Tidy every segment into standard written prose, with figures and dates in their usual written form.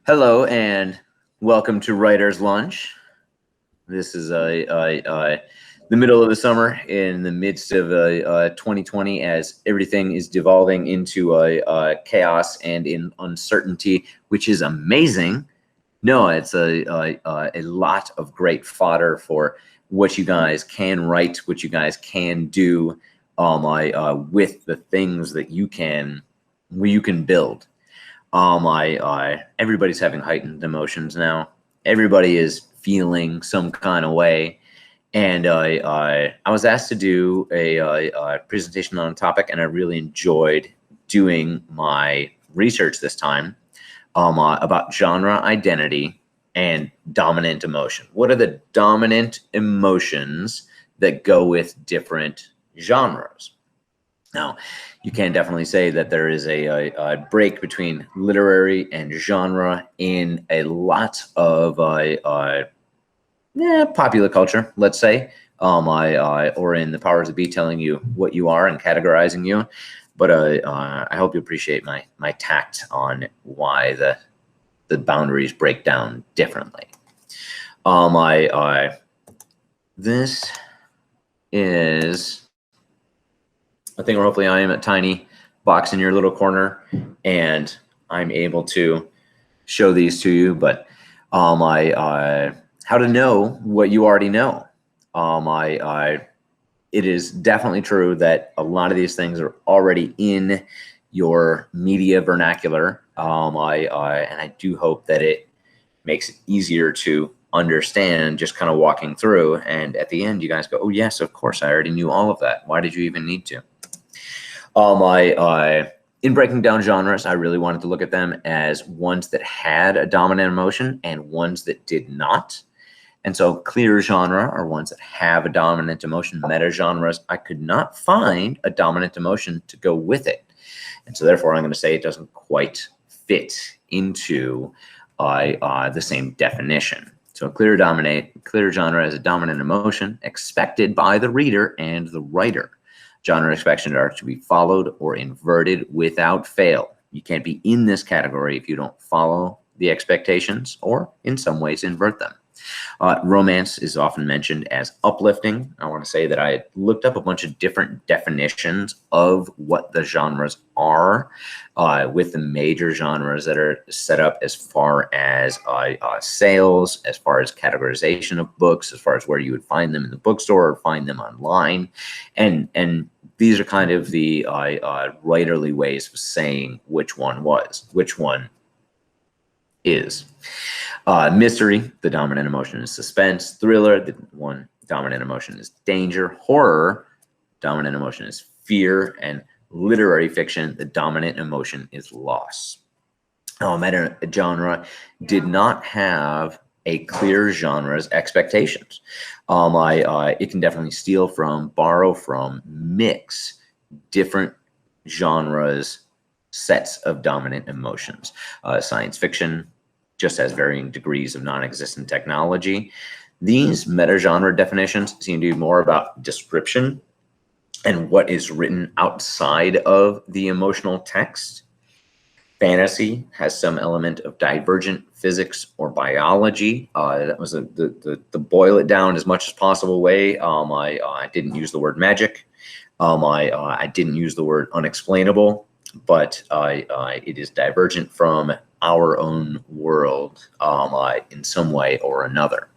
Hello and welcome to Writer's Lunch. This is the middle of the summer, in the midst of 2020, as everything is devolving into chaos and in uncertainty, which is amazing. No, it's a lot of great fodder for what you guys can write, what you guys can do with the things that you can build. Everybody's having heightened emotions now. Everybody is feeling some kind of way, and I was asked to do a presentation on a topic, and I really enjoyed doing my research this time about genre identity and dominant emotion. What are the dominant emotions that go with different genres? Now, you can definitely say that there is a break between literary and genre in a lot of popular culture, let's say, or in the powers that be telling you what you are and categorizing you. But I hope you appreciate my tact on why the boundaries break down differently. This is a thing where hopefully I am a tiny box in your little corner and I'm able to show these to you. But how to know what you already know. It is definitely true that a lot of these things are already in your media vernacular. And I do hope that it makes it easier to understand just kind of walking through. And at the end, you guys go, oh, yes, of course, I already knew all of that. Why did you even need to? In breaking down genres, I really wanted to look at them as ones that had a dominant emotion and ones that did not. And so clear genre are ones that have a dominant emotion. Meta genres, I could not find a dominant emotion to go with it. And so therefore, I'm going to say it doesn't quite fit into the same definition. So a clear genre has a dominant emotion expected by the reader and the writer. Genre expectations are to be followed or inverted without fail. You can't be in this category if you don't follow the expectations or in some ways invert them. Romance is often mentioned as uplifting. I want to say that I looked up a bunch of different definitions of what the genres are, with the major genres that are set up as far as sales, as far as categorization of books, as far as where you would find them in the bookstore or find them online. And these are kind of the writerly ways of saying which one is. Mystery, the dominant emotion is suspense. Thriller, the one dominant emotion is danger. Horror, dominant emotion is fear. And literary fiction, the dominant emotion is loss. Meta genre did not have a clear genre's expectations. It can definitely steal from, borrow from, mix different genres' sets of dominant emotions. Science fiction just has varying degrees of non-existent technology. These meta-genre definitions seem to be more about description and what is written outside of the emotional text. Fantasy has some element of divergent physics or biology. That was the boil it down as much as possible way. I didn't use the word magic. I didn't use the word unexplainable, but it is divergent from our own world in some way or another.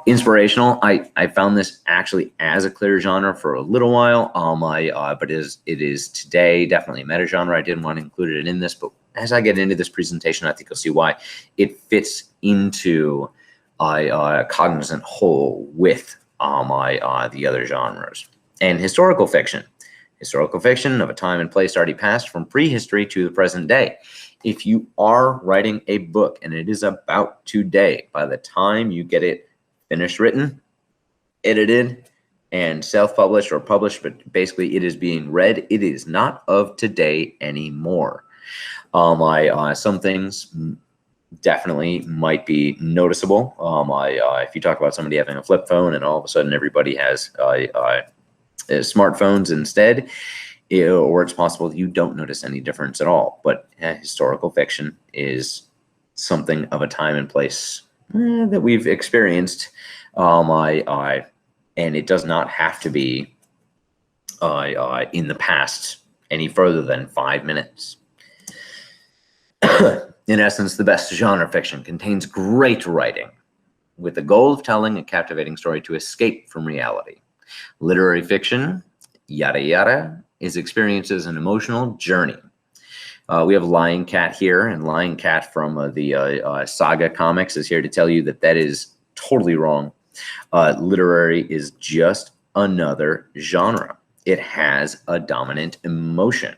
Inspirational, I found this actually as a clear genre for a little while, but it is today definitely a meta genre. I didn't want to include it in this, but as I get into this presentation, I think you'll see why it fits into a cognizant whole with the other genres. And historical fiction of a time and place already passed from prehistory to the present day. If you are writing a book and it is about today, by the time you get it finished written, edited, and self-published or published, but basically it is being read, it is not of today anymore. Some things definitely might be noticeable. If you talk about somebody having a flip phone and all of a sudden everybody has smartphones instead, or it's possible you don't notice any difference at all. But historical fiction is something of a time and place that we've experienced. And it does not have to be in the past any further than 5 minutes. In essence, the best genre fiction contains great writing with the goal of telling a captivating story to escape from reality. Literary fiction, yada yada, is experienced as an emotional journey. We have Lion Cat here, and Lion Cat from the Saga comics is here to tell you that that is totally wrong. Literary is just another genre. It has a dominant emotion.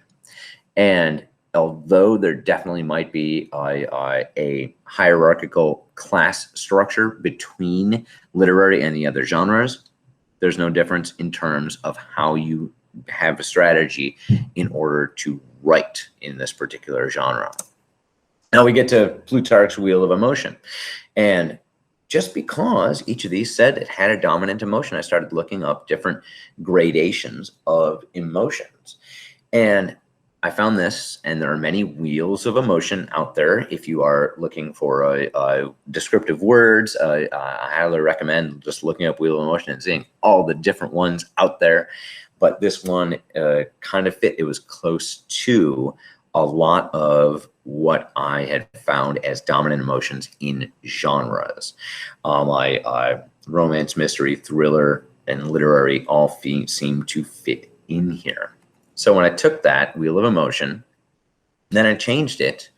And although there definitely might be a hierarchical class structure between literary and the other genres, there's no difference in terms of how you have a strategy in order to write in this particular genre. Now we get to Plutarch's Wheel of Emotion. And just because each of these said it had a dominant emotion, I started looking up different gradations of emotions. And I found this, and there are many wheels of emotion out there. If you are looking for descriptive words, I highly recommend just looking up Wheel of Emotion and seeing all the different ones out there. But this one kind of fit. It was close to a lot of what I had found as dominant emotions in genres. Romance, mystery, thriller, and literary all seem to fit in here. So when I took that Wheel of Emotion, then I changed it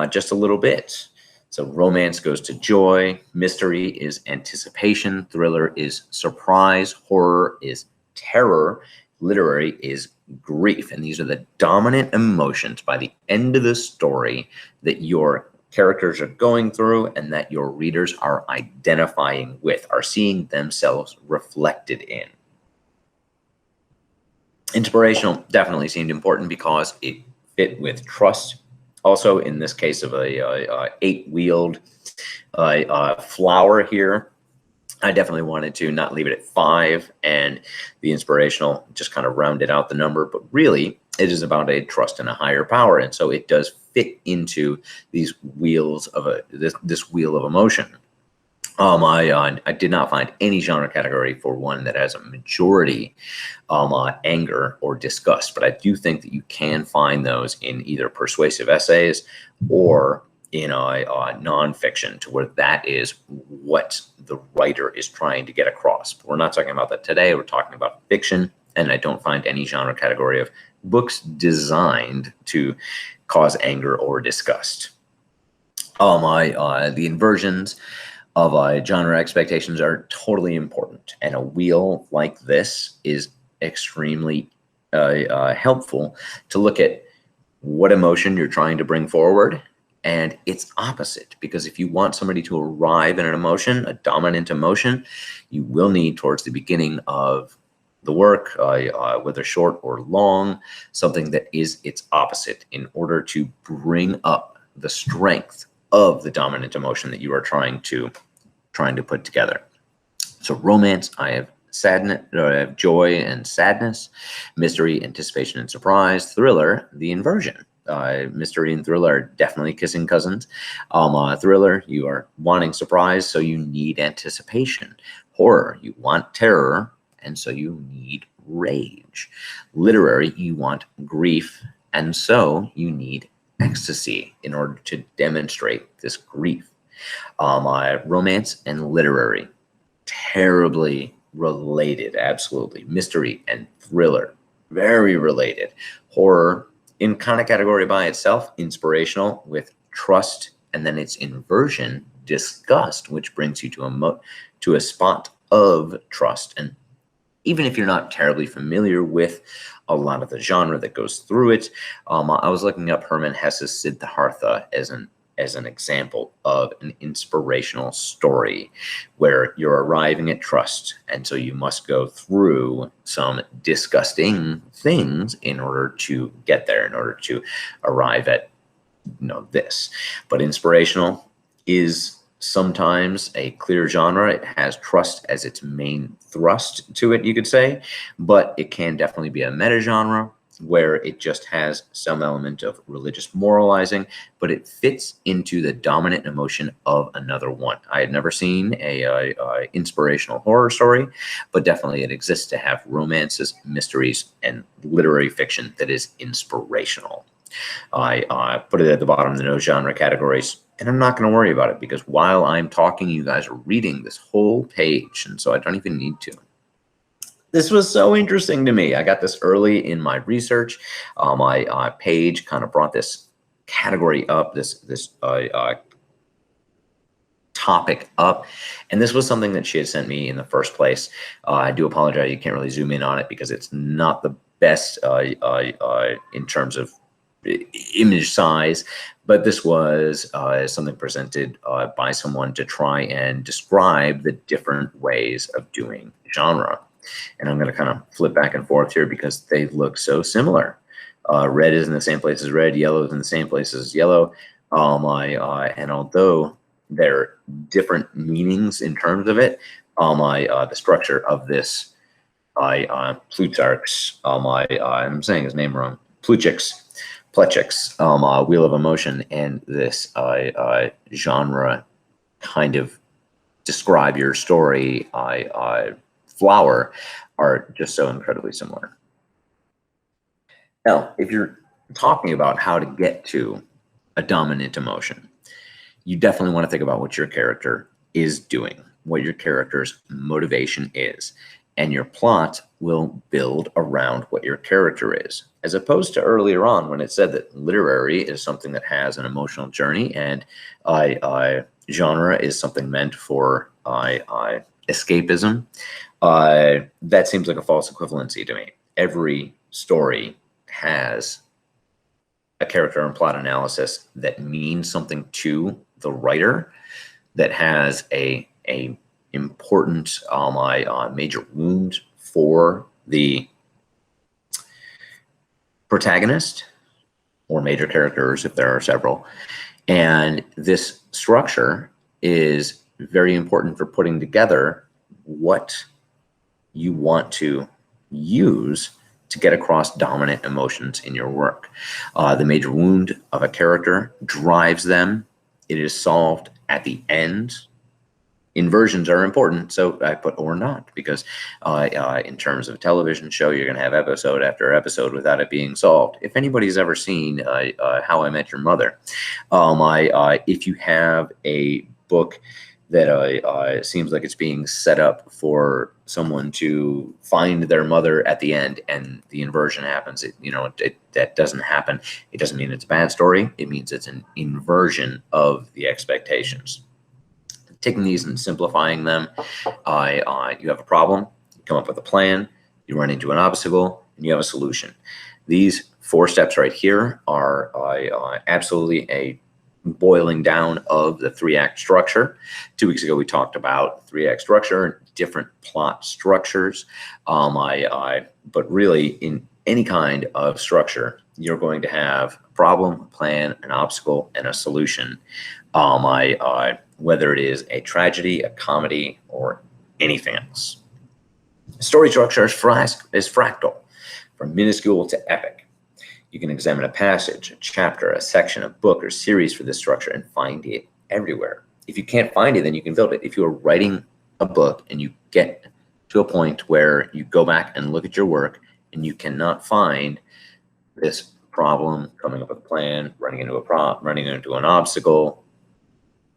just a little bit. So romance goes to joy, mystery is anticipation, thriller is surprise, horror is terror, literary is grief. And these are the dominant emotions by the end of the story that your characters are going through and that your readers are identifying with, are seeing themselves reflected in. Inspirational definitely seemed important because it fit with trust. Also, in this case of a 8-wheeled flower here, I definitely wanted to not leave it at 5, and the inspirational just kind of rounded out the number. But really, it is about a trust in a higher power, and so it does fit into these wheels of this wheel of emotion. I did not find any genre category for one that has a majority anger or disgust, but I do think that you can find those in either persuasive essays or in nonfiction, to where that is what the writer is trying to get across. But we're not talking about that today. We're talking about fiction, and I don't find any genre category of books designed to cause anger or disgust. The inversions of genre expectations are totally important, and a wheel like this is extremely helpful to look at what emotion you're trying to bring forward and its opposite. Because if you want somebody to arrive at an emotion, a dominant emotion, you will need towards the beginning of the work, whether short or long, something that is its opposite in order to bring up the strength of the dominant emotion that you are trying to put together. So romance, I have sadness, I have joy and sadness. Mystery, anticipation and surprise. Thriller, the inversion. Mystery and thriller are definitely kissing cousins. Thriller, you are wanting surprise, so you need anticipation. Horror, you want terror, and so you need rage. Literary, you want grief, and so you need ecstasy in order to demonstrate this grief. Romance and literary, terribly related, absolutely. Mystery and thriller, very related. Horror, in kind of category by itself, inspirational with trust, and then its inversion, disgust, which brings you to a spot of trust. And even if you're not terribly familiar with a lot of the genre that goes through it, I was looking up Hermann Hesse's Siddhartha as an example of an inspirational story where you're arriving at trust, and so you must go through some disgusting things in order to get there, in order to arrive at this. But inspirational is sometimes a clear genre. It has trust as its main thrust to it, you could say, but it can definitely be a meta genre. where it just has some element of religious moralizing, but it fits into the dominant emotion of another one. I had never seen a inspirational horror story, but definitely it exists to have romances, mysteries, and literary fiction that is inspirational. I put it at the bottom of the no genre categories, and I'm not going to worry about it because while I'm talking, you guys are reading this whole page, and so I don't even need to. This was so interesting to me. I got this early in my research. My page kind of brought this category up, this topic up, and this was something that she had sent me in the first place. I do apologize, you can't really zoom in on it because it's not the best in terms of image size, but this was something presented by someone to try and describe the different ways of doing genre. And I'm going to kind of flip back and forth here because they look so similar. Red is in the same place as red, yellow is in the same place as yellow. And although they're different meanings in terms of it, the structure of this Plutarch's, I'm saying his name wrong, Plutarch's Wheel of Emotion, and this genre kind of describe your story flower are just so incredibly similar. Now, if you're talking about how to get to a dominant emotion, you definitely want to think about what your character is doing, what your character's motivation is, and your plot will build around what your character is, as opposed to earlier on when it said that literary is something that has an emotional journey and genre is something meant for escapism. That seems like a false equivalency to me. Every story has a character and plot analysis that means something to the writer, that has a important major wound for the protagonist or major characters if there are several. And this structure is very important for putting together what you want to use to get across dominant emotions in your work. The major wound of a character drives them. It is solved at the end. Inversions are important, so I put or not, because in terms of a television show, you're going to have episode after episode without it being solved. If anybody's ever seen How I Met Your Mother, if you have a book that seems like it's being set up for someone to find their mother at the end and the inversion happens, that doesn't happen. It doesn't mean it's a bad story. It means it's an inversion of the expectations. Taking these and simplifying them, you have a problem, you come up with a plan, you run into an obstacle, and you have a solution. These 4 steps right here are absolutely a boiling down of the 3-act structure. 2 weeks ago, we talked about 3-act structure and different plot structures. But really, in any kind of structure, you're going to have a problem, a plan, an obstacle, and a solution. Whether it is a tragedy, a comedy, or anything else. Story structure is fractal, from minuscule to epic. You can examine a passage, a chapter, a section, a book, or series for this structure and find it everywhere. If you can't find it, then you can build it. If you are writing a book and you get to a point where you go back and look at your work and you cannot find this problem, coming up with a plan, running into an obstacle,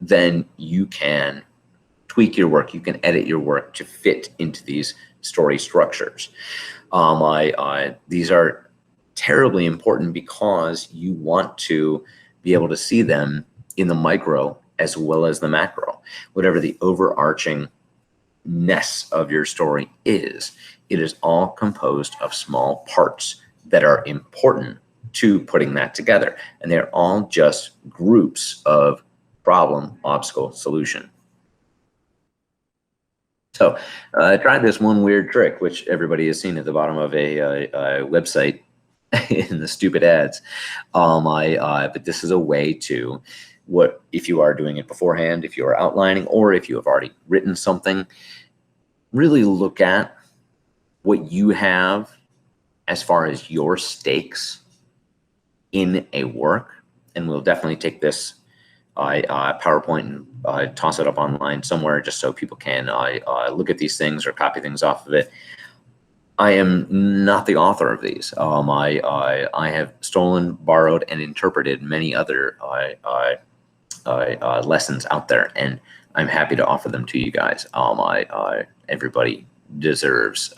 then you can tweak your work. You can edit your work to fit into these story structures. These are terribly important because you want to be able to see them in the micro as well as the macro. Whatever the overarching ness of your story is, it is all composed of small parts that are important to putting that together. And they're all just groups of problem, obstacle, solution. So try this one weird trick, which everybody has seen at the bottom of a website in the stupid ads. But this is a way to, if you are doing it beforehand, if you are outlining, or if you have already written something, really look at what you have as far as your stakes in a work, and we'll definitely take this PowerPoint and toss it up online somewhere just so people can look at these things or copy things off of it. I am not the author of these. I have stolen, borrowed, and interpreted many other lessons out there, and I'm happy to offer them to you guys. Everybody deserves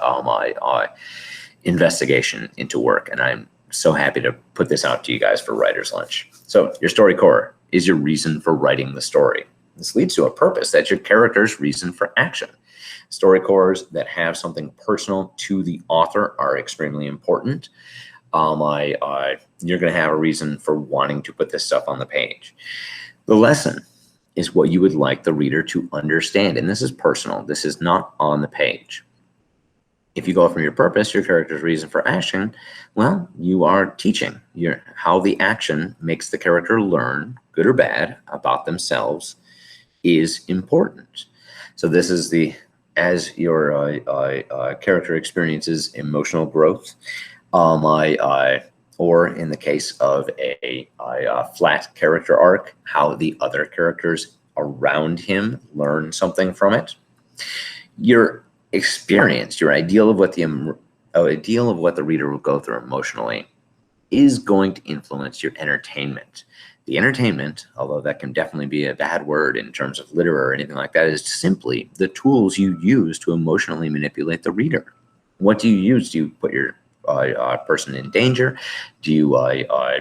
investigation into work, and I'm so happy to put this out to you guys for Writer's Lunch. So your story core is your reason for writing the story. This leads to a purpose. That's your character's reason for action. Story cores that have something personal to the author are extremely important. You're going to have a reason for wanting to put this stuff on the page. The lesson is what you would like the reader to understand, and this is personal. This is not on the page. If you go from your purpose, your character's reason for action, well, you are teaching how the action makes the character learn, good or bad, about themselves is important. So this is as your character experiences emotional growth, or in the case of a flat character arc, how the other characters around him learn something from it. Your experience, your ideal of what the reader will go through emotionally, is going to influence your entertainment. The entertainment, although that can definitely be a bad word in terms of literature or anything like that, is simply the tools you use to emotionally manipulate the reader. What do you use? Do you put your person in danger? Do you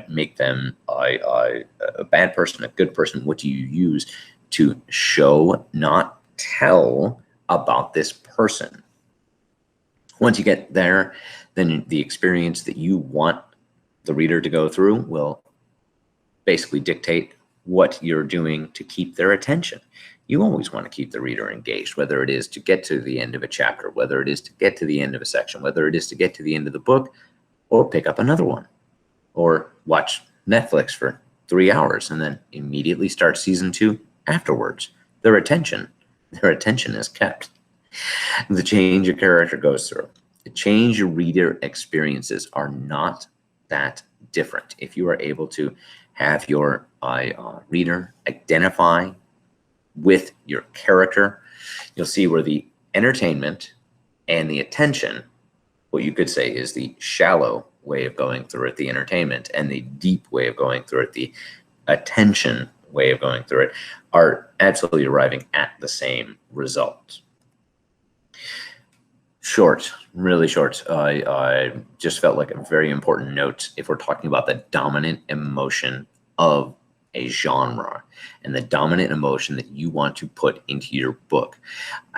make them a bad person, a good person? What do you use to show, not tell, about this person? Once you get there, then the experience that you want the reader to go through will basically dictate what you're doing to keep their attention. You always want to keep the reader engaged, whether it is to get to the end of a chapter, whether it is to get to the end of a section, whether it is to get to the end of the book, or pick up another one, or watch Netflix for 3 hours and then immediately start season 2 afterwards. Their attention is kept. The change your character goes through, the change your reader experiences are not that different. If you are able to have your reader identify with your character, you'll see where the entertainment and the attention, what you could say is the shallow way of going through it, the entertainment, and the deep way of going through it, the attention way of going through it, are absolutely arriving at the same result. Short, really short. I just felt like a very important note if we're talking about the dominant emotion of a genre and the dominant emotion that you want to put into your book.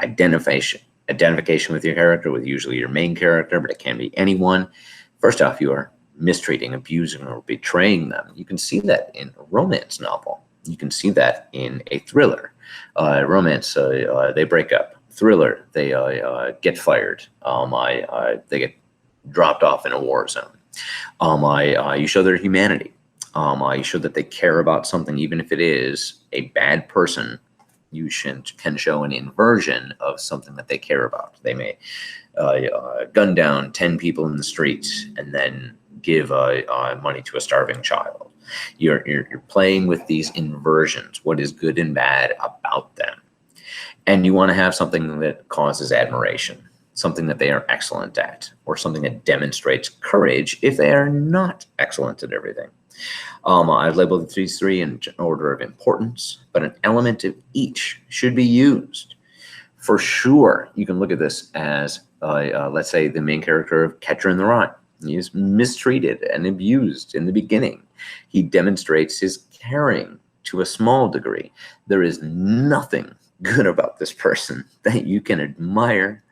Identification with your character, with usually your main character, but it can be anyone. First off, you are mistreating, abusing, or betraying them. You can see that in a romance novel. You can see that in a thriller. Romance, they break up. Thriller, they get fired. They get dropped off in a war zone. You show their humanity. You show that they care about something, even if it is a bad person. You can show an inversion of something that they care about. They may gun down 10 people in the street and then give money to a starving child. You're playing with these inversions, what is good and bad about them. And you want to have something that causes admiration, something that they are excellent at, or something that demonstrates courage if they are not excellent at everything. I've labeled these three in order of importance, but an element of each should be used. For sure, you can look at this as, let's say, the main character of Catcher in the Rye. He is mistreated and abused in the beginning. He demonstrates his caring to a small degree. There is nothing good about this person that you can admire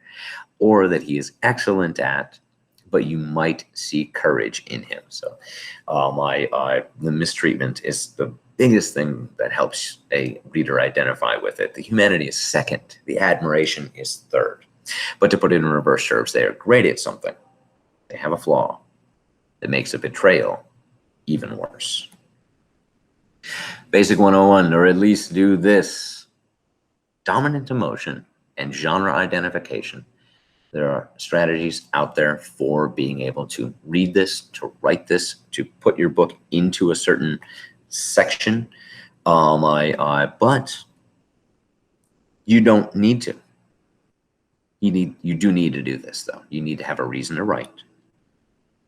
or that he is excellent at, but you might see courage in him. So the mistreatment is the biggest thing that helps a reader identify with it. The humanity is second. The admiration is third. But to put it in reverse terms, they are great at something. They have a flaw that makes a betrayal even worse. Basic 101, or at least do this. Dominant emotion and genre identification There are strategies out there for being able to read this, to write this, to put your book into a certain section. But you don't need to. You do need to do this though. You need to have a reason to write.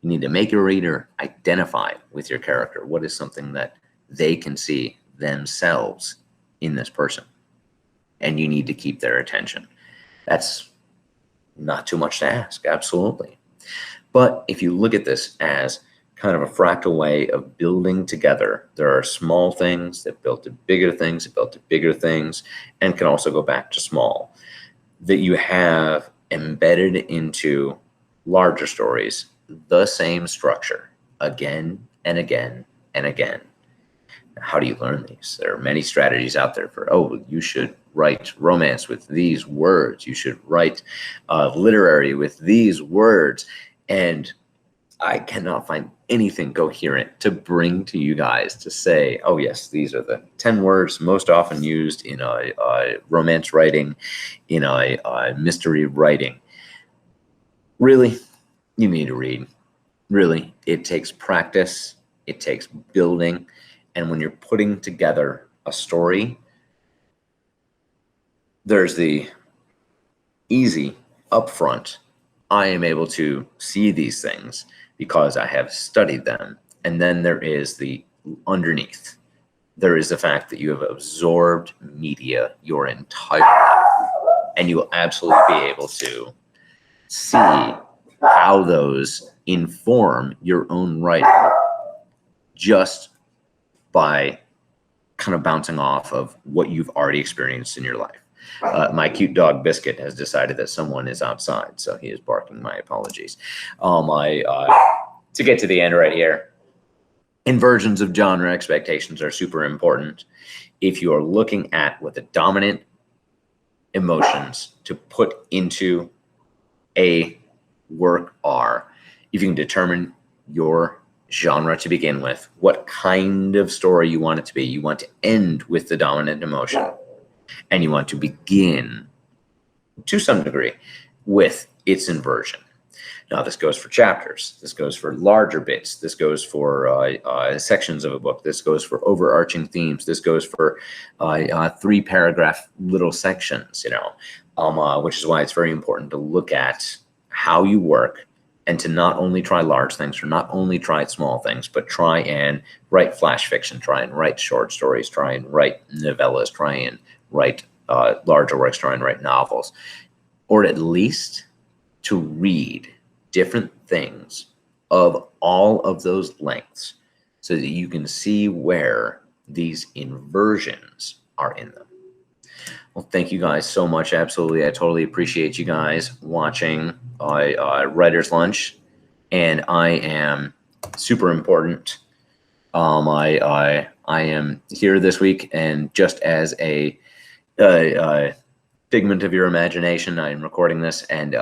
You need to make your reader identify with your character. What is something that they can see themselves in this person? And you need to keep their attention. That's not too much to ask, absolutely. But if you look at this as kind of a fractal way of building together, there are small things that build to bigger things, that build to bigger things, and can also go back to small, that you have embedded into larger stories the same structure again and again and again. How do you learn these? There are many strategies out there for, oh, you should write romance with these words. You should write literary with these words. And I cannot find anything coherent to bring to you guys to say, oh, yes, these are the 10 words most often used in a romance writing, in a mystery writing. Really, you need to read. Really, it takes practice, it takes building. And when you're putting together a story, there's the easy upfront. I am able to see these things because I have studied them. And then there is the underneath. There is the fact that you have absorbed media your entire life, and you will absolutely be able to see how those inform your own writing just by kind of bouncing off of what you've already experienced in your life. My cute dog Biscuit has decided that someone is outside, so he is barking. My apologies. To get to the end right here, inversions of genre expectations are super important. If you are looking at what the dominant emotions to put into a work are, if you can determine your genre to begin with, what kind of story you want it to be. You want to end with the dominant emotion, and you want to begin, to some degree, with its inversion. Now, this goes for chapters. This goes for larger bits. This goes for sections of a book. This goes for overarching themes. This goes for 3-paragraph little sections, which is why it's very important to look at how you work and to not only try large things or not only try small things, but try and write flash fiction, try and write short stories, try and write novellas, try and write larger works, try and write novels, or at least to read different things of all of those lengths so that you can see where these inversions are in them. Well, thank you guys so much. Absolutely. I totally appreciate you guys watching Writer's Lunch. And I am super important. I am here this week, and just as a figment of your imagination, I am recording this, and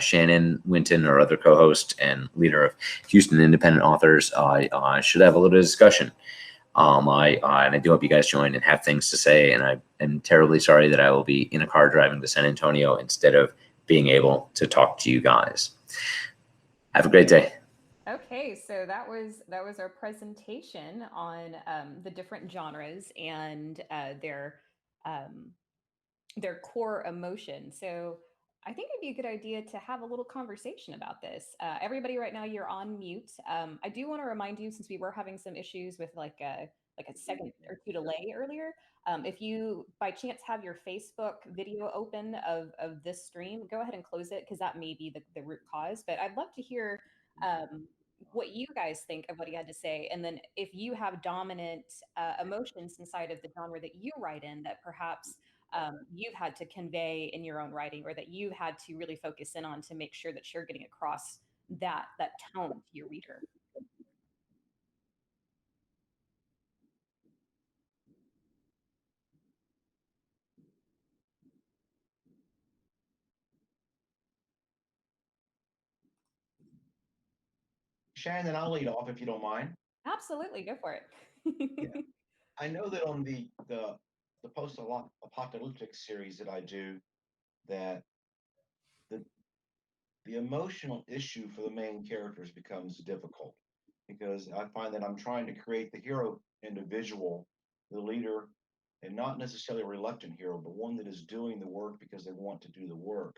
Shannon Winton, our other co-host and leader of Houston Independent Authors, should have a little discussion. And I do hope you guys join and have things to say. And I am terribly sorry that I will be in a car driving to San Antonio instead of being able to talk to you guys. Have a great day. Okay, so that was our presentation on the different genres and um, their core emotion. So I think it'd be a good idea to have a little conversation about this. Everybody, right now, you're on mute. I do want to remind you, since we were having some issues with like a second or two delay earlier. If you by chance have your Facebook video open of this stream, go ahead and close it because that may be the root cause. But I'd love to hear um, what you guys think of what he had to say. And then if you have dominant emotions inside of the genre that you write in that perhaps you've had to convey in your own writing or that you've had to really focus in on to make sure that you're getting across that tone to your reader. Shannon, I'll lead off if you don't mind. Absolutely, go for Yeah. it. I know that on the post-apocalyptic series that I do, that the the emotional issue for the main characters becomes difficult because I find that I'm trying to create the hero individual, the leader, and not necessarily a reluctant hero, but one that is doing the work because they want to do the work.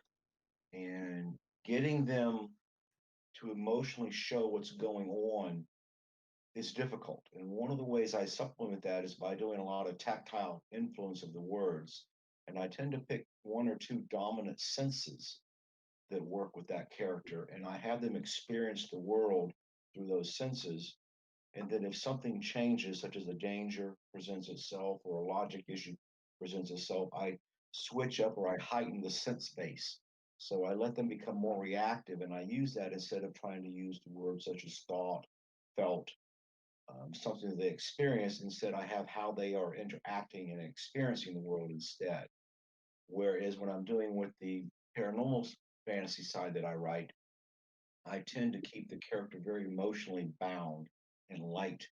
And getting them to emotionally show what's going on is difficult. And one of the ways I supplement that is by doing a lot of tactile influence of the words. And I tend to pick one or two dominant senses that work with that character, and I have them experience the world through those senses. And then if something changes, such as a danger presents itself or a logic issue presents itself, I switch up or I heighten the sense base. So I let them become more reactive, and I use that instead of trying to use the words such as thought, felt, something that they experience. Instead, I have how they are interacting and experiencing the world instead. Whereas when I'm doing with the paranormal fantasy side that I write, I tend to keep the character very emotionally bound and light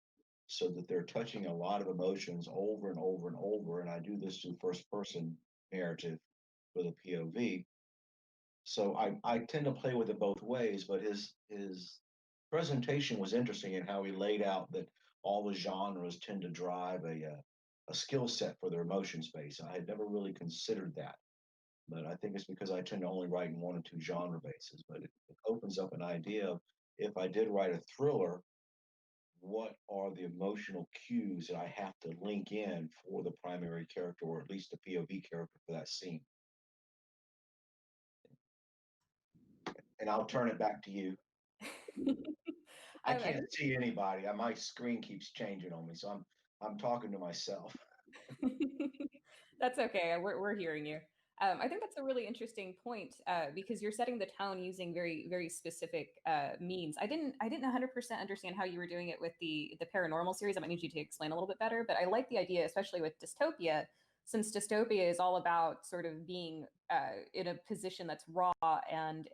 so that they're touching a lot of emotions over and over and over. And I do this through first person narrative with a POV. So I tend to play with it both ways, but his presentation was interesting in how he laid out that all the genres tend to drive a skill set for their emotion space. I had never really considered that, but I think it's because I tend to only write in one or two genre bases. But it opens up an idea of if I did write a thriller, what are the emotional cues that I have to link in for the primary character or at least the POV character for that scene? And I'll turn it back to you. I I can't see anybody. My screen keeps changing on me, so I'm talking to myself. That's okay. We're hearing you. I think that's a really interesting point because you're setting the tone using very specific means. I didn't 100% understand how you were doing it with the paranormal series. I might need you to explain a little bit better. But I like the idea, especially with dystopia, since dystopia is all about sort of being in a position that's raw and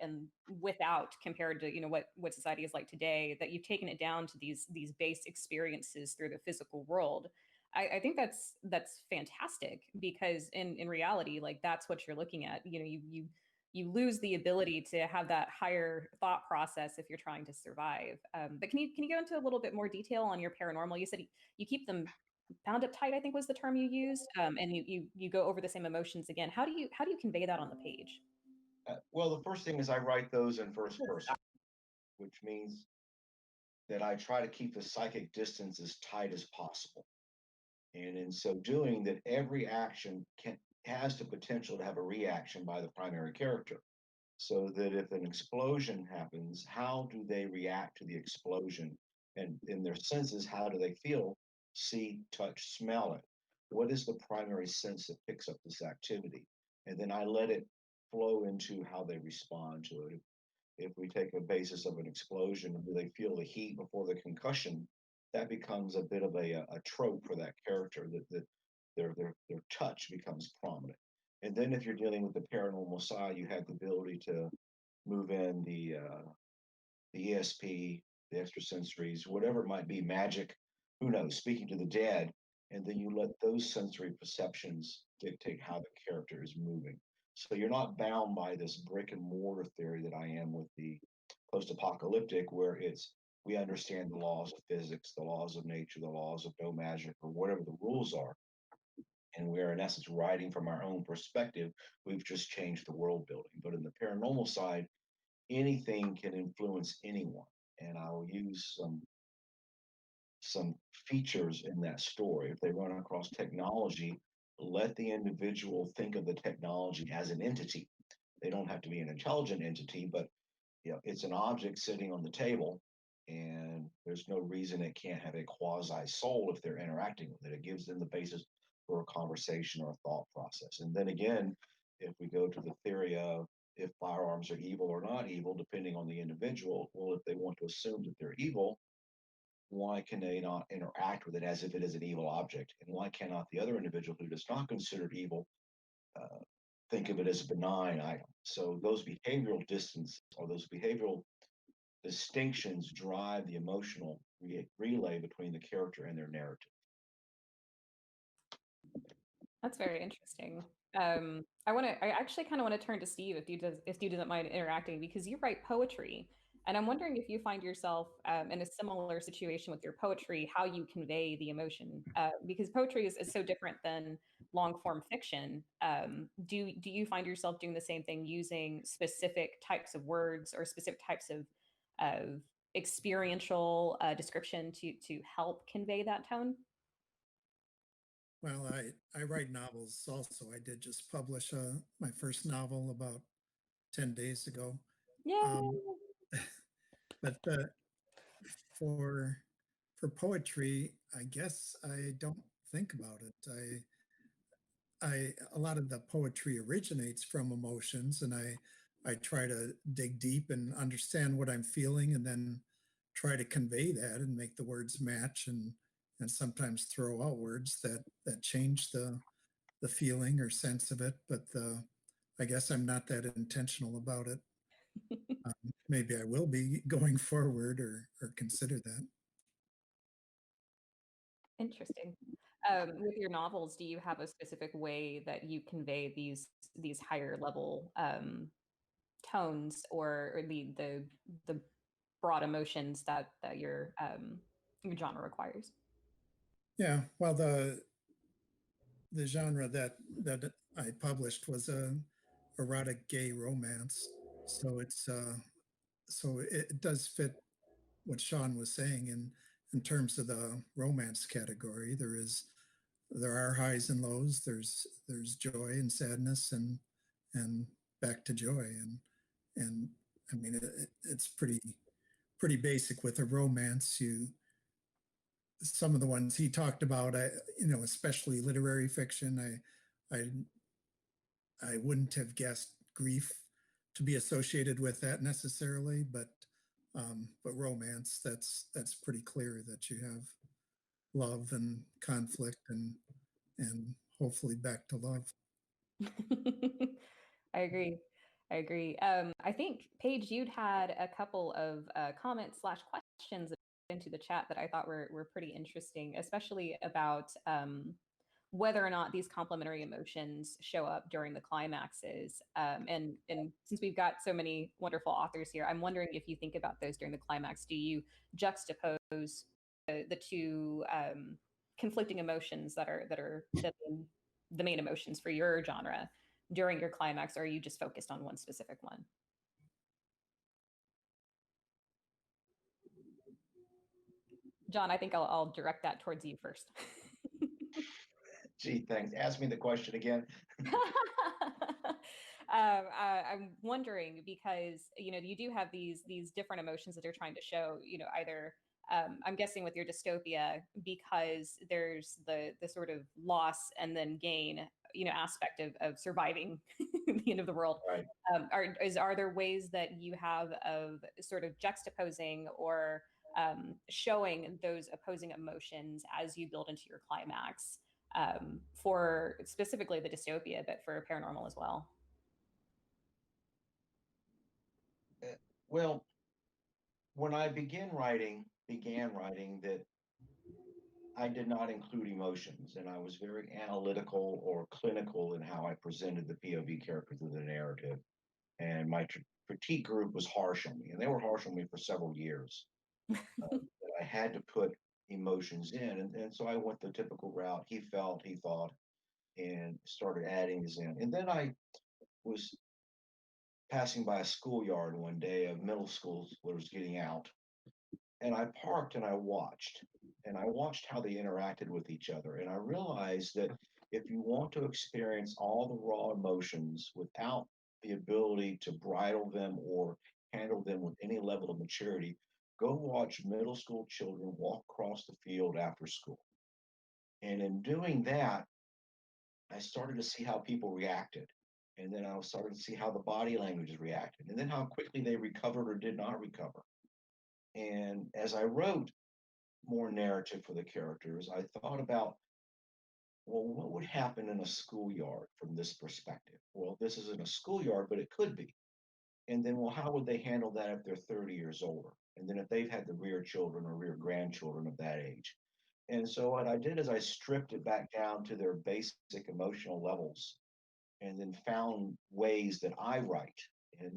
without compared to what society is like today. That you've taken it down to these base experiences through the physical world. I think that's fantastic because in reality, like that's what you're looking at. You lose the ability to have that higher thought process if you're trying to survive. But can you go into a little bit more detail on your paranormal? You said you keep them bound up tight, I think was the term you used, and you go over the same emotions again. How do you convey that on the page? Well, the first thing is I write those in first person, which means that I try to keep the psychic distance as tight as possible. And in so doing, that every action has the potential to have a reaction by the primary character. So that if an explosion happens, how do they react to the explosion? And in their senses, how do they feel, see, touch, smell it? What is the primary sense that picks up this activity? And then I let it flow into how they respond to it. If we take a basis of an explosion, do they feel the heat before the concussion? That becomes a bit of a trope for that character that their touch becomes prominent. And then if you're dealing with the paranormal side, you have the ability to move in the ESP, the extrasensories, whatever it might be, magic, who knows, speaking to the dead, and then you let those sensory perceptions dictate how the character is moving. So you're not bound by this brick and mortar theory that I am with the post-apocalyptic, where it's we understand the laws of physics, the laws of nature, the laws of no magic, or whatever the rules are, and we're in essence writing from our own perspective. We've just changed the world building. But in the paranormal side, anything can influence anyone, and I'll use some features in that story. If they run across technology, let the individual think of the technology as an entity. They don't have to be an intelligent entity, but it's an object sitting on the table, and there's no reason it can't have a quasi soul if they're interacting with it. It gives them the basis for a conversation or a thought process. And then again, if we go to the theory of if firearms are evil or not evil, depending on the individual, well, if they want to assume that they're evil, why can they not interact with it as if it is an evil object? And why cannot the other individual who does not consider it evil uh, think of it as a benign item? So those behavioral distance or those behavioral distinctions drive the emotional relay between the character and their narrative. That's very interesting. I actually kind of want to turn to Steve if Steve doesn't mind interacting because you write poetry, and I'm wondering if you find yourself in a similar situation with your poetry, how you convey the emotion, because poetry is so different than long form fiction. Do you find yourself doing the same thing, using specific types of words or specific types of experiential description to help convey that tone? Well, I write novels also. I did just publish my first novel about 10 days ago. Um, Yay! but for for poetry, I guess I don't think about it. I a lot of the poetry originates from emotions, and I try to dig deep and understand what I'm feeling, and then try to convey that and make the words match, and sometimes throw out words that change the feeling or sense of it. But I guess I'm not that intentional about it. Maybe I will be going forward, or consider that. Interesting. With your novels, do you have a specific way that you convey these higher level tones or the broad emotions that your genre requires? Yeah. Well, the genre that I published was a erotic gay romance, so it does fit what Sean was saying in terms of the romance category. There are highs and lows. There's joy and sadness and back to joy, and I mean it's pretty basic with a romance. You Some of the ones he talked about, especially literary fiction, I I wouldn't have guessed grief to be associated with that necessarily, but romance, that's pretty clear that you have love and conflict and hopefully back to love. I agree. I agree. I think Paige, you'd had a couple of comments slash questions into the chat that I thought were pretty interesting, especially about whether or not these complementary emotions show up during the climaxes. And since we've got so many wonderful authors here, I'm wondering if you think about those during the climax. Do you juxtapose the two conflicting emotions that are the main emotions for your genre during your climax, or are you just focused on one specific one? John, I think I'll direct that towards you first. Gee, thanks. Ask me the question again. I'm wondering because you do have these different emotions that you're trying to show. Either I'm guessing with your dystopia because there's the sort of loss and then gain aspect of surviving the end of the world. Right. Are there ways that you have of sort of juxtaposing or showing those opposing emotions as you build into your climax? For specifically the dystopia, but for paranormal as well. Well, when I began writing that I did not include emotions, and I was very analytical or clinical in how I presented the POV characters of the narrative. And my critique group was harsh on me, and they were harsh on me for several years. That I had to put emotions in, and so I went the typical route. He felt, he thought, and started adding these in. And then I was passing by a schoolyard one day of middle schoolers getting out, and I parked and I watched how they interacted with each other. And I realized that if you want to experience all the raw emotions without the ability to bridle them or handle them with any level of maturity, go watch middle school children walk across the field after school. And in doing that, I started to see how people reacted. And then I started to see how the body languages reacted, and then how quickly they recovered or did not recover. And as I wrote more narrative for the characters, I thought about, well, what would happen in a schoolyard from this perspective? Well, this isn't a schoolyard, but it could be. And then, well, how would they handle that if they're 30 years older? And then if they've had the rear children or rear grandchildren of that age. And so what I did is I stripped it back down to their basic emotional levels and then found ways that I write. And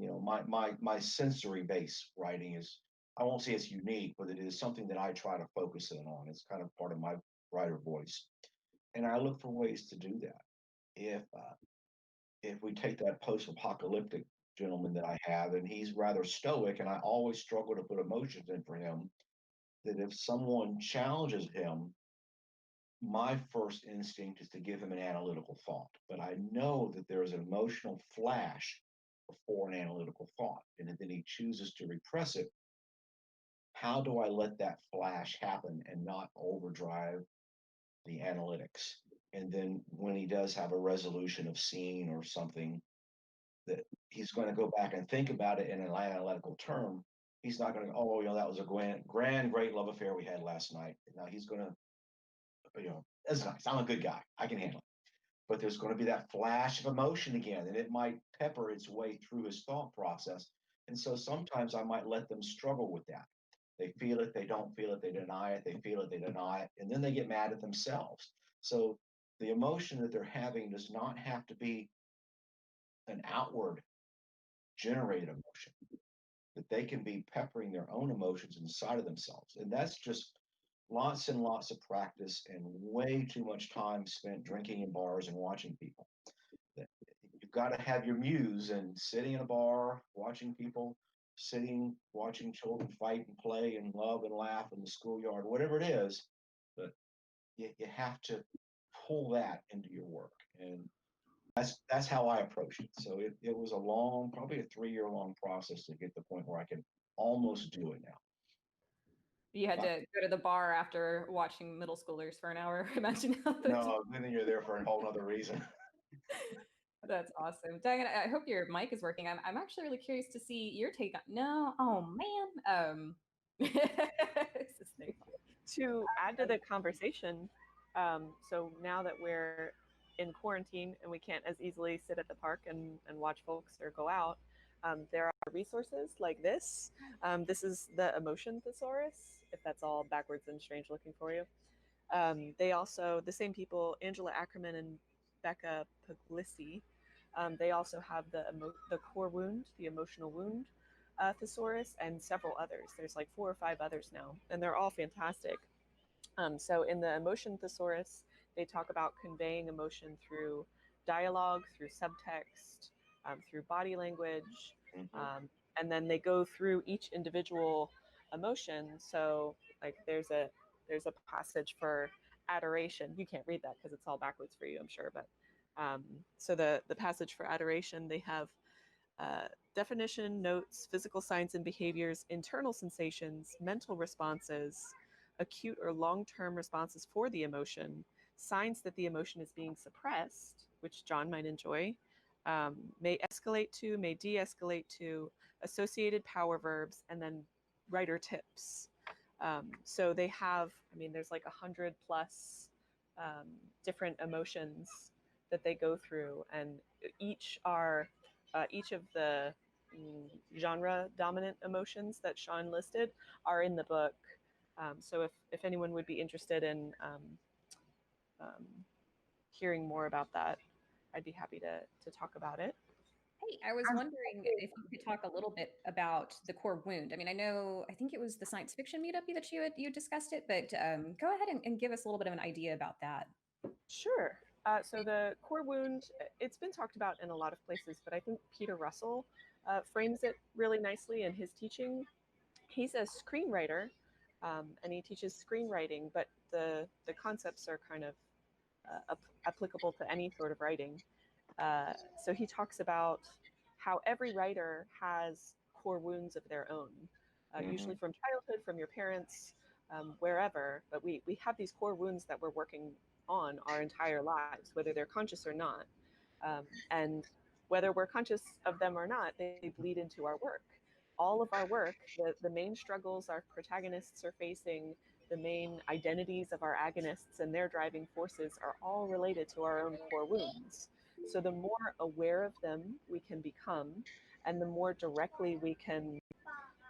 my sensory based writing is, I won't say it's unique, but it is something that I try to focus in on. It's kind of part of my writer voice, and I look for ways to do that. If we take that post-apocalyptic gentleman that I have, and he's rather stoic, and I always struggle to put emotions in for him, that if someone challenges him, my first instinct is to give him an analytical thought. But I know that there is an emotional flash before an analytical thought. And then he chooses to repress it. How do I let that flash happen and not overdrive the analytics? And then when he does have a resolution of scene or something, that he's going to go back and think about it in an analytical term. He's not going to, oh, that was a grand, great love affair we had last night. Now he's going to, that's nice. I'm a good guy. I can handle it. But there's going to be that flash of emotion again, and it might pepper its way through his thought process. And so sometimes I might let them struggle with that. They feel it, they don't feel it, they deny it, they feel it, they deny it, and then they get mad at themselves. So the emotion that they're having does not have to be an outward generated emotion, that they can be peppering their own emotions inside of themselves. And that's just lots and lots of practice and way too much time spent drinking in bars and watching people. You've got to have your muse, and sitting in a bar, watching people, sitting, watching children fight and play and love and laugh in the schoolyard, whatever it is. But you have to pull that into your work. And that's how I approach it. So it was a long, probably a 3-year long process to get to the point where I can almost do it now. You had to go to the bar after watching middle schoolers for an hour. Imagine how No, then you're there for a whole other reason. That's awesome. Diane, I hope your mic is working. I'm actually really curious to see your take on. No, oh man. To add to the conversation, so now that we're in quarantine and we can't as easily sit at the park and watch folks or go out, there are resources like this. This is the Emotion Thesaurus, if that's all backwards and strange looking for you. They also, the same people, Angela Ackerman and Becca Puglisi, they also have the core wound, the emotional wound thesaurus, and several others. There's like 4 or 5 others now, and they're all fantastic. So in the emotion thesaurus, they talk about conveying emotion through dialogue, through subtext, through body language, and then they go through each individual emotion. So like there's a passage for adoration. You can't read that because it's all backwards for you, I'm sure. But so the passage for adoration, they have definition, notes, physical signs and behaviors, internal sensations, mental responses, acute or long-term responses for the emotion, signs that the emotion is being suppressed, which John might enjoy, may escalate to, may de-escalate to, associated power verbs, and then writer tips. So they have, I mean, there's like 100 plus different emotions that they go through, and each of the genre dominant emotions that Sean listed are in the book. So if anyone would be interested in hearing more about that, I'd be happy to talk about it. Hey, I was wondering if you could talk a little bit about the core wound. I mean, I think it was the science fiction meetup that you discussed it, but go ahead and give us a little bit of an idea about that. Sure. So the core wound, it's been talked about in a lot of places, but I think Peter Russell frames it really nicely in his teaching. He's a screenwriter, and he teaches screenwriting, but the concepts are kind of applicable to any sort of writing. So he talks about how every writer has core wounds of their own, usually from childhood, from your parents, wherever. But we have these core wounds that we're working on our entire lives, whether they're conscious or not. And whether we're conscious of them or not, they bleed into our work. All of our work, the main struggles our protagonists are facing, the main identities of our agonists and their driving forces are all related to our own core wounds. So the more aware of them we can become, and the more directly we can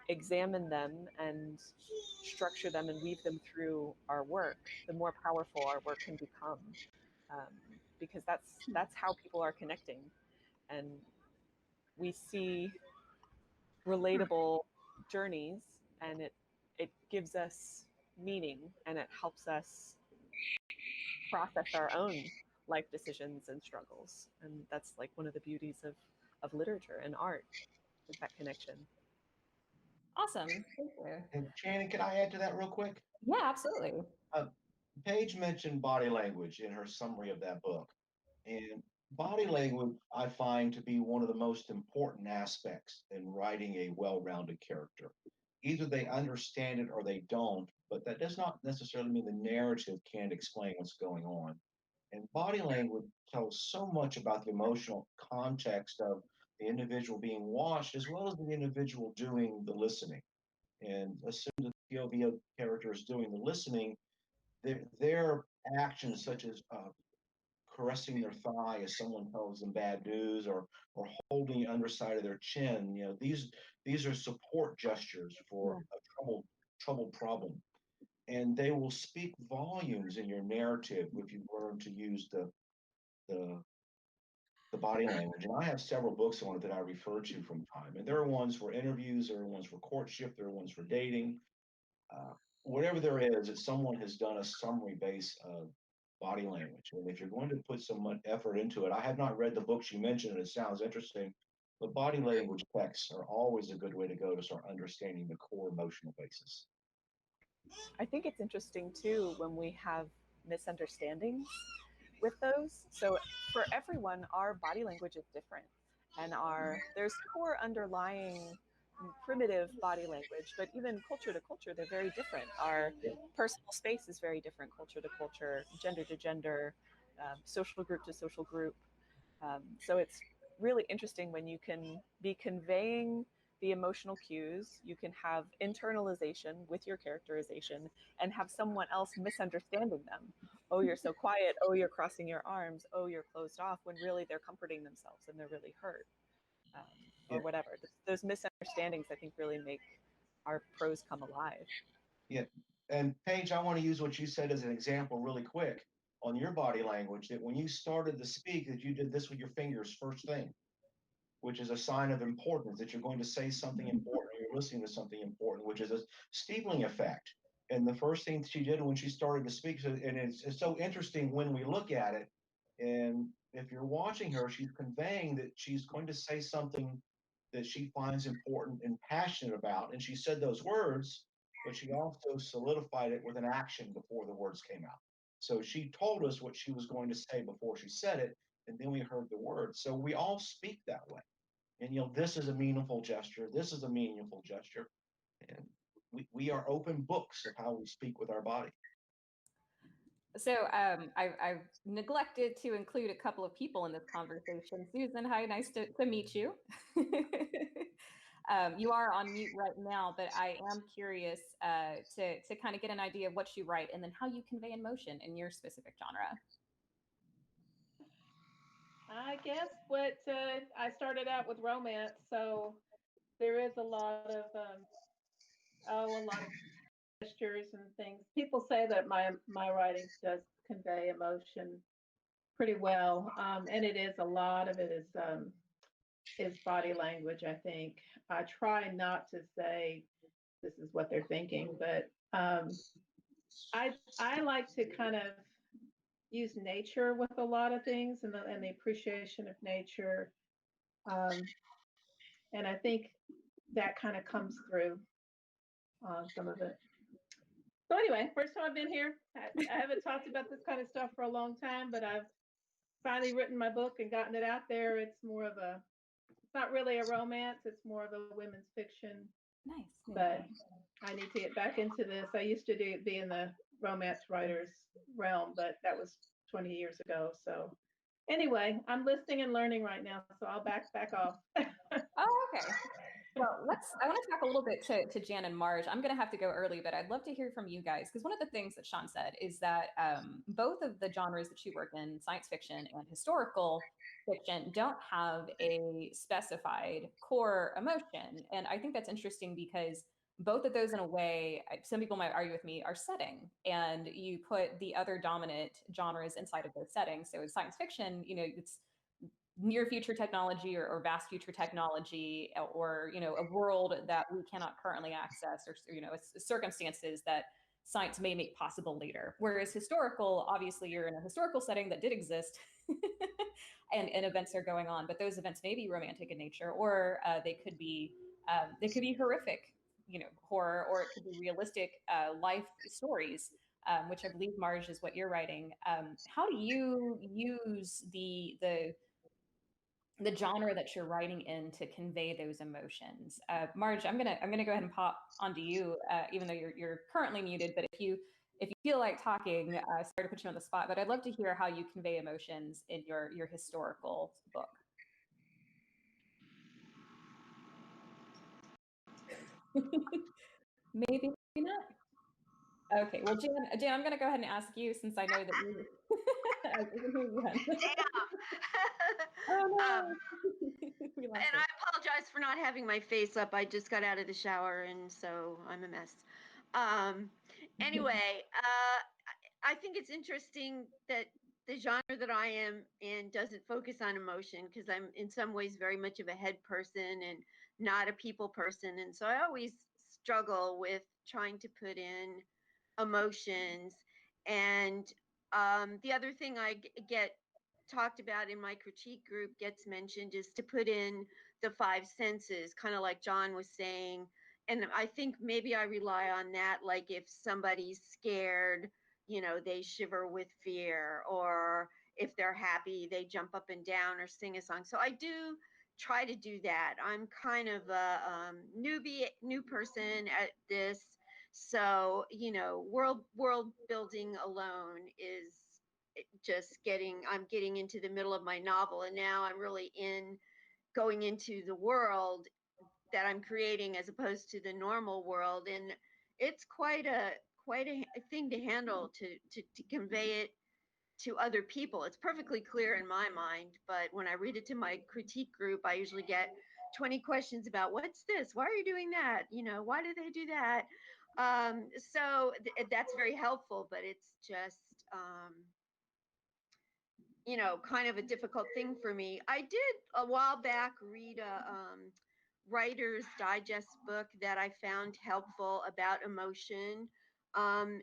examine them and structure them and weave them through our work, the more powerful our work can become. because that's how people are connecting, and we see relatable journeys, and it gives us meaning, and it helps us process our own life decisions and struggles. And that's like one of the beauties of literature and art, is that connection. Awesome. Thank you. And Shannon, can I add to that real quick? Yeah, absolutely. Paige mentioned body language in her summary of that book. And body language, I find to be one of the most important aspects in writing a well-rounded character. Either they understand it or they don't, but that does not necessarily mean the narrative can't explain what's going on. And body language tells so much about the emotional context of the individual being watched, as well as the individual doing the listening. And as soon as the POV character is doing the listening, their actions, such as caressing their thigh as someone tells them bad news, or holding the underside of their chin, these are support gestures for a troubled problem, and they will speak volumes in your narrative if you learn to use the the body language. And I have several books on it that I refer to from time, and there are ones for interviews, there are ones for courtship, there are ones for dating. uh, Whatever there is, that someone has done a summary base of body language. And if you're going to put so much effort into it, I have not read the books you mentioned, and it sounds interesting. But body language texts are always a good way to go to start understanding the core emotional basis. I think it's interesting too when we have misunderstandings with those. So for everyone, our body language is different, and there's core underlying primitive body language, but even culture to culture, they're very different. Our personal space is very different, culture to culture, gender to gender, social group to social group. So it's really interesting when you can be conveying the emotional cues, you can have internalization with your characterization, and have someone else misunderstanding them. Oh, you're so quiet. Oh, you're crossing your arms. Oh, you're closed off, when really they're comforting themselves and they're really hurt, or Yeah, whatever. Those misunderstandings, I think, really make our prose come alive. yeah. And Paige, I want to use what you said as an example really quick on your body language, that when you started to speak, that you did this with your fingers first thing, which is a sign of importance, that you're going to say something important, or you're listening to something important, which is a steepling effect. And the first thing she did when she started to speak, and it's so interesting when we look at it, and if you're watching her, she's conveying that she's going to say something that she finds important and passionate about. And she said those words, but she also solidified it with an action before the words came out. So she told us what she was going to say before she said it, and then we heard the words. So we all speak that way. And this is a meaningful gesture. This is a meaningful gesture. And we are open books of how we speak with our body. So I've neglected to include a couple of people in this conversation. Susan, hi, nice to meet you. You are on mute right now, but I am curious to kind of get an idea of what you write and then how you convey emotion in your specific genre. I guess what I started out with romance, so there is a lot of a lot of gestures and things. People say that my writing does convey emotion pretty well, and it is, a lot of it is body language. I think I try not to say this is what they're thinking, but I like to kind of use nature with a lot of things, and the appreciation of nature. Um, and I think that kind of comes through on some of it. So anyway, first time I've been here. I haven't talked about this kind of stuff for a long time, but I've finally written my book and gotten it out there. It's not really a romance. It's more of a women's fiction. Nice. But I need to get back into this. I used to be in the romance writers realm, but that was 20 years ago. So anyway, I'm listening and learning right now. So I'll back off. Oh, okay. Well, I want to talk a little bit to Jan and Marge. I'm going to have to go early, but I'd love to hear from you guys, because one of the things that Sean said is that both of the genres that you work in, science fiction and historical fiction, don't have a specified core emotion. And I think that's interesting because both of those in a way, some people might argue with me, are setting, and you put the other dominant genres inside of those settings. So in science fiction, it's near future technology or vast future technology, or a world that we cannot currently access, or circumstances that science may make possible later. Whereas historical, obviously you're in a historical setting that did exist and events are going on, but those events may be romantic in nature, or they could be horrific, horror, or it could be realistic life stories, which I believe, Marge, is what you're writing. How do you use the genre that you're writing in to convey those emotions? Marge, I'm gonna go ahead and pop onto you, even though you're currently muted. But if you feel like talking, sorry to put you on the spot, but I'd love to hear how you convey emotions in your historical book. Maybe not. Okay, well, Jan, I'm gonna go ahead and ask you, since I know that you. I can hear you, hon. Oh no. We lost And it. I apologize for not having my face up. I just got out of the shower, and so I'm a mess. Anyway, I think it's interesting that the genre that I am in doesn't focus on emotion, because I'm in some ways very much of a head person and not a people person. And so I always struggle with trying to put in emotions. And the other thing I get talked about in my critique group gets mentioned is to put in the five senses, kind of like John was saying. And I think maybe I rely on that, like if somebody's scared, they shiver with fear, or if they're happy, they jump up and down or sing a song. So I do try to do that. I'm kind of a new person at this. So, world building alone is I'm getting into the middle of my novel, and now I'm really going into the world that I'm creating as opposed to the normal world. And it's quite a thing to handle, to convey it to other people. It's perfectly clear in my mind, but when I read it to my critique group, I usually get 20 questions about, what's this? Why are you doing that? Why do they do that? So that's very helpful, but it's just, kind of a difficult thing for me. I did a while back read a Writer's Digest book that I found helpful about emotion.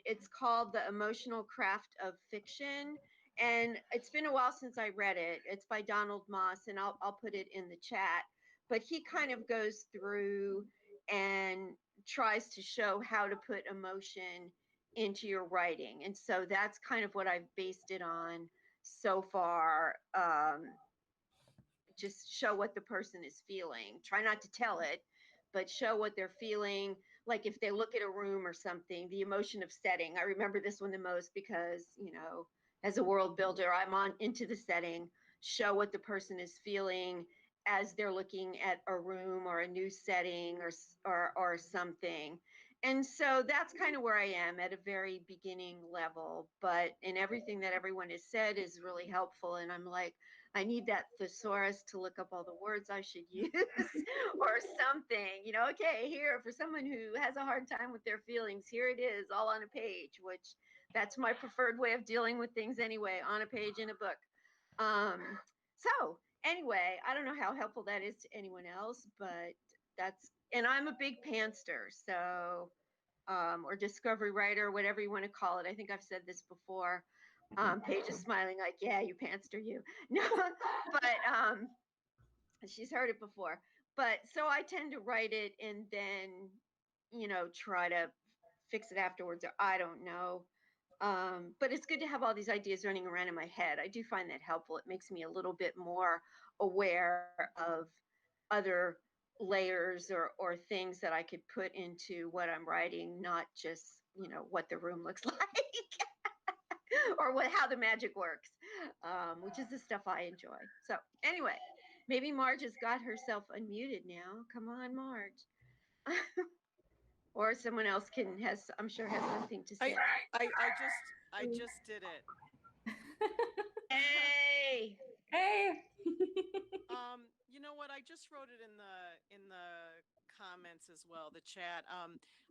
It's called The Emotional Craft of Fiction, and it's been a while since I read it. It's by Donald Moss, and I'll put it in the chat. But he kind of goes through and tries to show how to put emotion into your writing, and so that's kind of what I've based it on so far. Just show what the person is feeling. Try not to tell it, but show what they're feeling. Like if they look at a room or something, the emotion of setting. I remember this one the most because, as a world builder, I'm on into the setting. Show what the person is feeling as they're looking at a room or a new setting or something. And so that's kind of where I am at a very beginning level. But in everything that everyone has said is really helpful. And I'm like, I need that thesaurus to look up all the words I should use or something, okay, here, for someone who has a hard time with their feelings, here it is all on a page, which that's my preferred way of dealing with things anyway, on a page in a book. So anyway, I don't know how helpful that is to anyone else, but and I'm a big pantser, so, or discovery writer, whatever you want to call it. I think I've said this before. Paige is smiling like, yeah, you pantser, you. No, but she's heard it before. But so I tend to write it and then, try to fix it afterwards, or I don't know. But it's good to have all these ideas running around in my head. I do find that helpful. It makes me a little bit more aware of other layers or things that I could put into what I'm writing, not just, what the room looks like. Or how the magic works, which is the stuff I enjoy. So anyway, maybe Marge has got herself unmuted now. Come on, Marge. Or someone else I'm sure has something to say. I just did it. Hey. Hey. You know what? I just wrote it in the comments as well, the chat.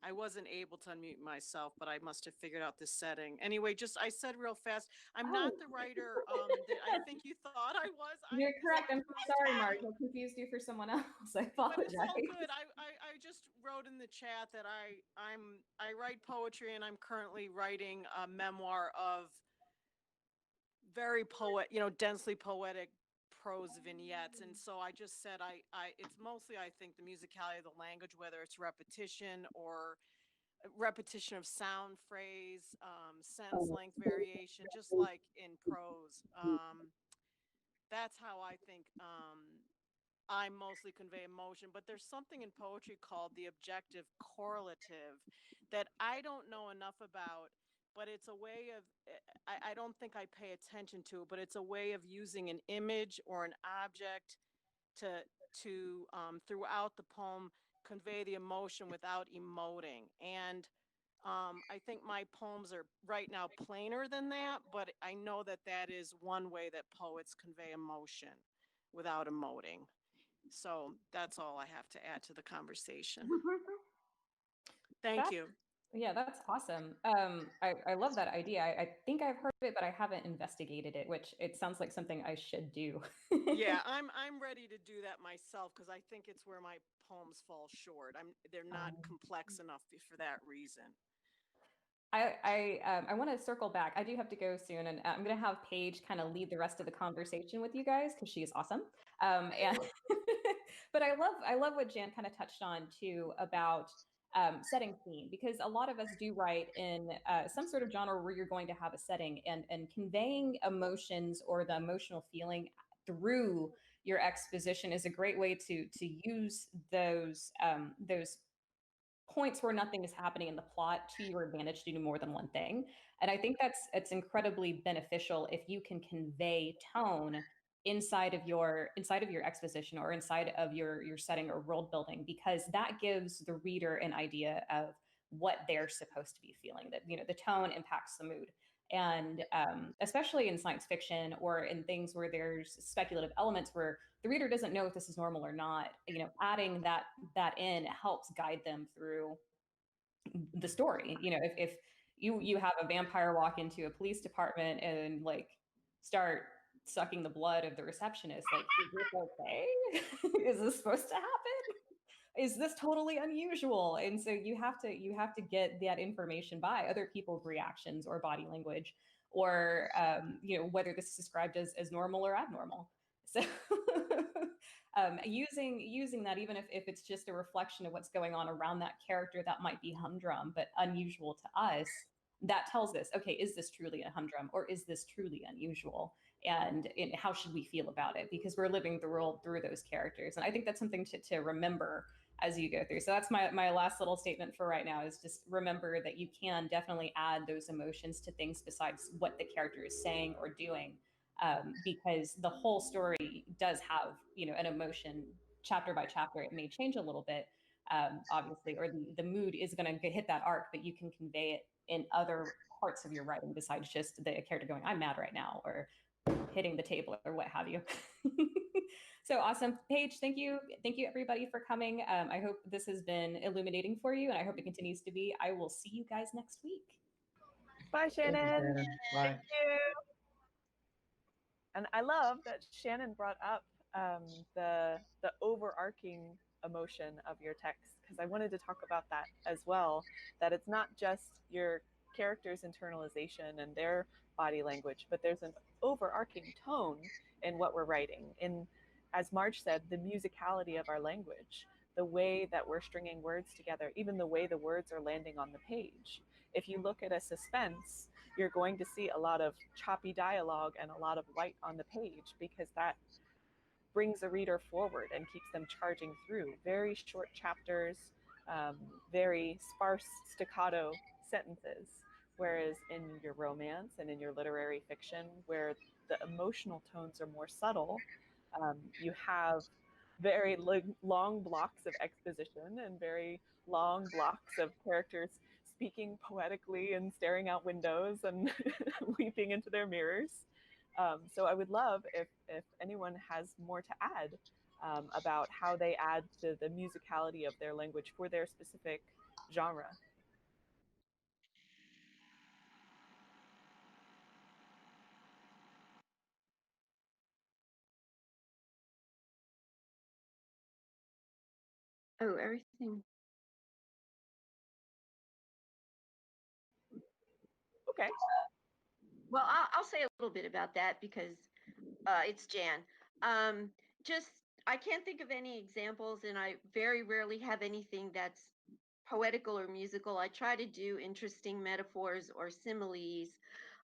I wasn't able to unmute myself, but I must have figured out this setting. Anyway, just I said real fast, I'm not the writer that I think you thought I was. You're correct. I'm first sorry, time. Mark. I confused you for someone else. I But it's all apologize. good. I just wrote in the chat that I write poetry, and I'm currently writing a memoir of very densely poetic prose vignettes. And so I just said it's mostly, I think, the musicality of the language, whether it's repetition or repetition of sound, phrase, sentence length variation, just like in prose. That's how I think I mostly convey emotion. But there's something in poetry called the objective correlative that I don't know enough about, but it's a way of, I don't think I pay attention to it, but it's a way of using an image or an object to throughout the poem convey the emotion without emoting. And I think my poems are right now plainer than that, but I know that that is one way that poets convey emotion without emoting. So that's all I have to add to the conversation. Thank you. Yeah, that's awesome. I love that idea. I think I've heard of it, but I haven't investigated it, which it sounds like something I should do. Yeah, I'm ready to do that myself because I think it's where my poems fall short. They're not complex enough for that reason. I want to circle back. I do have to go soon, and I'm going to have Paige kind of lead the rest of the conversation with you guys because she is awesome. And but I love what Jan kind of touched on too about setting scene, because a lot of us do write in some sort of genre where you're going to have a setting, and conveying emotions or the emotional feeling through your exposition is a great way to use those points where nothing is happening in the plot to your advantage to do more than one thing. And I think it's incredibly beneficial if you can convey tone inside of your exposition or inside of your setting or world building, because that gives the reader an idea of what they're supposed to be feeling. That, you know, the tone impacts the mood. And especially in science fiction or in things where there's speculative elements where the reader doesn't know if this is normal or not, you know, adding that in helps guide them through the story. You know, if you have a vampire walk into a police department and like start sucking the blood of the receptionist, like, is this okay? Is this supposed to happen? Is this totally unusual? And so you have to get that information by other people's reactions or body language, or you know, whether this is described as normal or abnormal. So using that, even if it's just a reflection of what's going on around that character that might be humdrum but unusual to us, that tells us, okay, is this truly a humdrum or is this truly unusual? And how should we feel about it? Because we're living the world through those characters. And I think that's something to remember as you go through. So that's my last little statement for right now, is just remember that you can definitely add those emotions to things besides what the character is saying or doing, because the whole story does have, you know, an emotion chapter by chapter. It may change a little bit, obviously, or the mood is going to hit that arc, but you can convey it in other parts of your writing besides just the character going, I'm mad right now, or hitting the table or what have you. So awesome. Paige, thank you. Thank you everybody for coming. I hope this has been illuminating for you, and I hope it continues to be. I will see you guys next week. Bye, Shannon. Bye. Thank you. And I love that Shannon brought up the overarching emotion of your text, because I wanted to talk about that as well, that it's not just your character's internalization and their body language, but there's an overarching tone in what we're writing. In, as Marge said, the musicality of our language, the way that we're stringing words together, even the way the words are landing on the page. If you look at a suspense, you're going to see a lot of choppy dialogue and a lot of white on the page, because that brings the reader forward and keeps them charging through. Very short chapters, very sparse staccato sentences. Whereas in your romance and in your literary fiction, where the emotional tones are more subtle, you have very long blocks of exposition and very long blocks of characters speaking poetically and staring out windows and weeping into their mirrors. So I would love if anyone has more to add about how they add to the musicality of their language for their specific genre. Oh, everything. Okay. Well, I'll say a little bit about that because it's Jan. Just, I can't think of any examples, and I very rarely have anything that's poetical or musical. I try to do interesting metaphors or similes.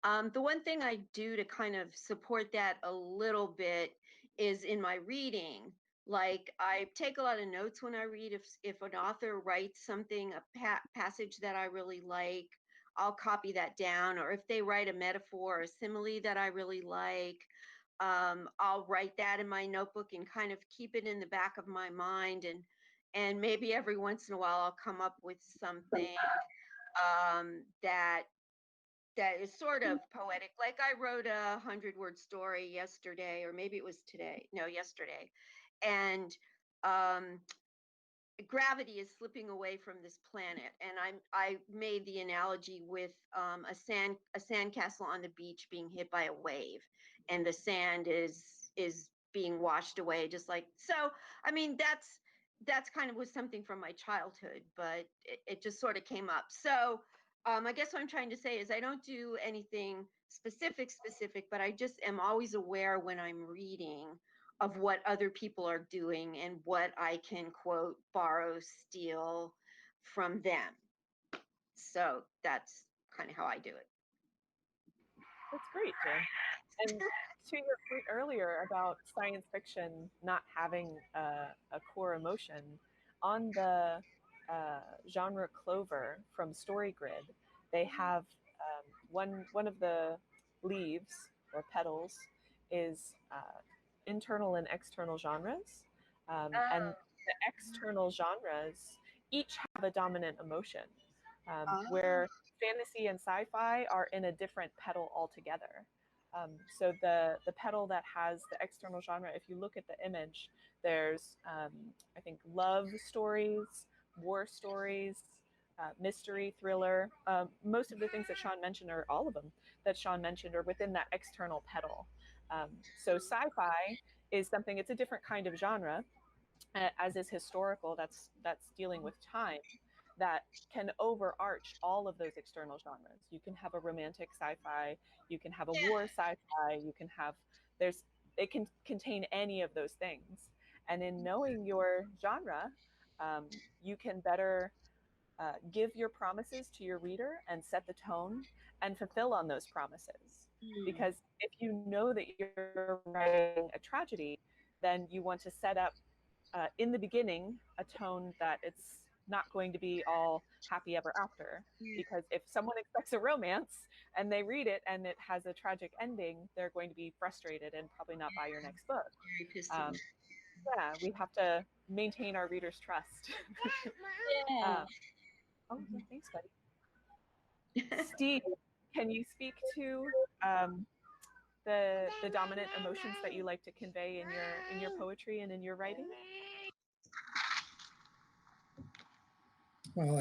The one thing I do to kind of support that a little bit is in my reading. Like, I take a lot of notes when I read. If an author writes something, a passage that I really like, I'll copy that down. Or if they write a metaphor or a simile that I really like, I'll write that in my notebook and kind of keep it in the back of my mind. And maybe every once in a while I'll come up with something that is sort of poetic. Like, I wrote a 100-word story yesterday, or maybe it was today. No, yesterday. And gravity is slipping away from this planet, and I made the analogy with a sandcastle on the beach being hit by a wave, and the sand is being washed away, just like so. I mean, that's kind of was something from my childhood, but it just sort of came up. So I guess what I'm trying to say is I don't do anything specific, but I just am always aware when I'm reading of what other people are doing and what I can quote, borrow, steal from them. So that's kind of how I do it. That's great, Jen. And to your point earlier about science fiction not having a core emotion, on the genre Clover from StoryGrid, they have one of the leaves or petals is internal and external genres, and the external genres each have a dominant emotion, where fantasy and sci-fi are in a different petal altogether. So the petal that has the external genre, if you look at the image, there's I think love stories, war stories, mystery, thriller. Most of the things that Sean mentioned, or all of them that Sean mentioned, are within that external petal. So sci-fi is something, it's a different kind of genre, as is historical, that's dealing with time, that can overarch all of those external genres. You can have a romantic sci-fi, you can have a war sci-fi, you can have, it can contain any of those things. And in knowing your genre, you can better give your promises to your reader and set the tone and fulfill on those promises. Because if you know that you're writing a tragedy, then you want to set up in the beginning a tone that it's not going to be all happy ever after. Because if someone expects a romance and they read it and it has a tragic ending, they're going to be frustrated and probably not buy your next book. Yeah, we have to maintain our readers' trust. Oh, yeah, thanks, buddy. Steve, can you speak to the dominant emotions that you like to convey in your poetry and in your writing? Well,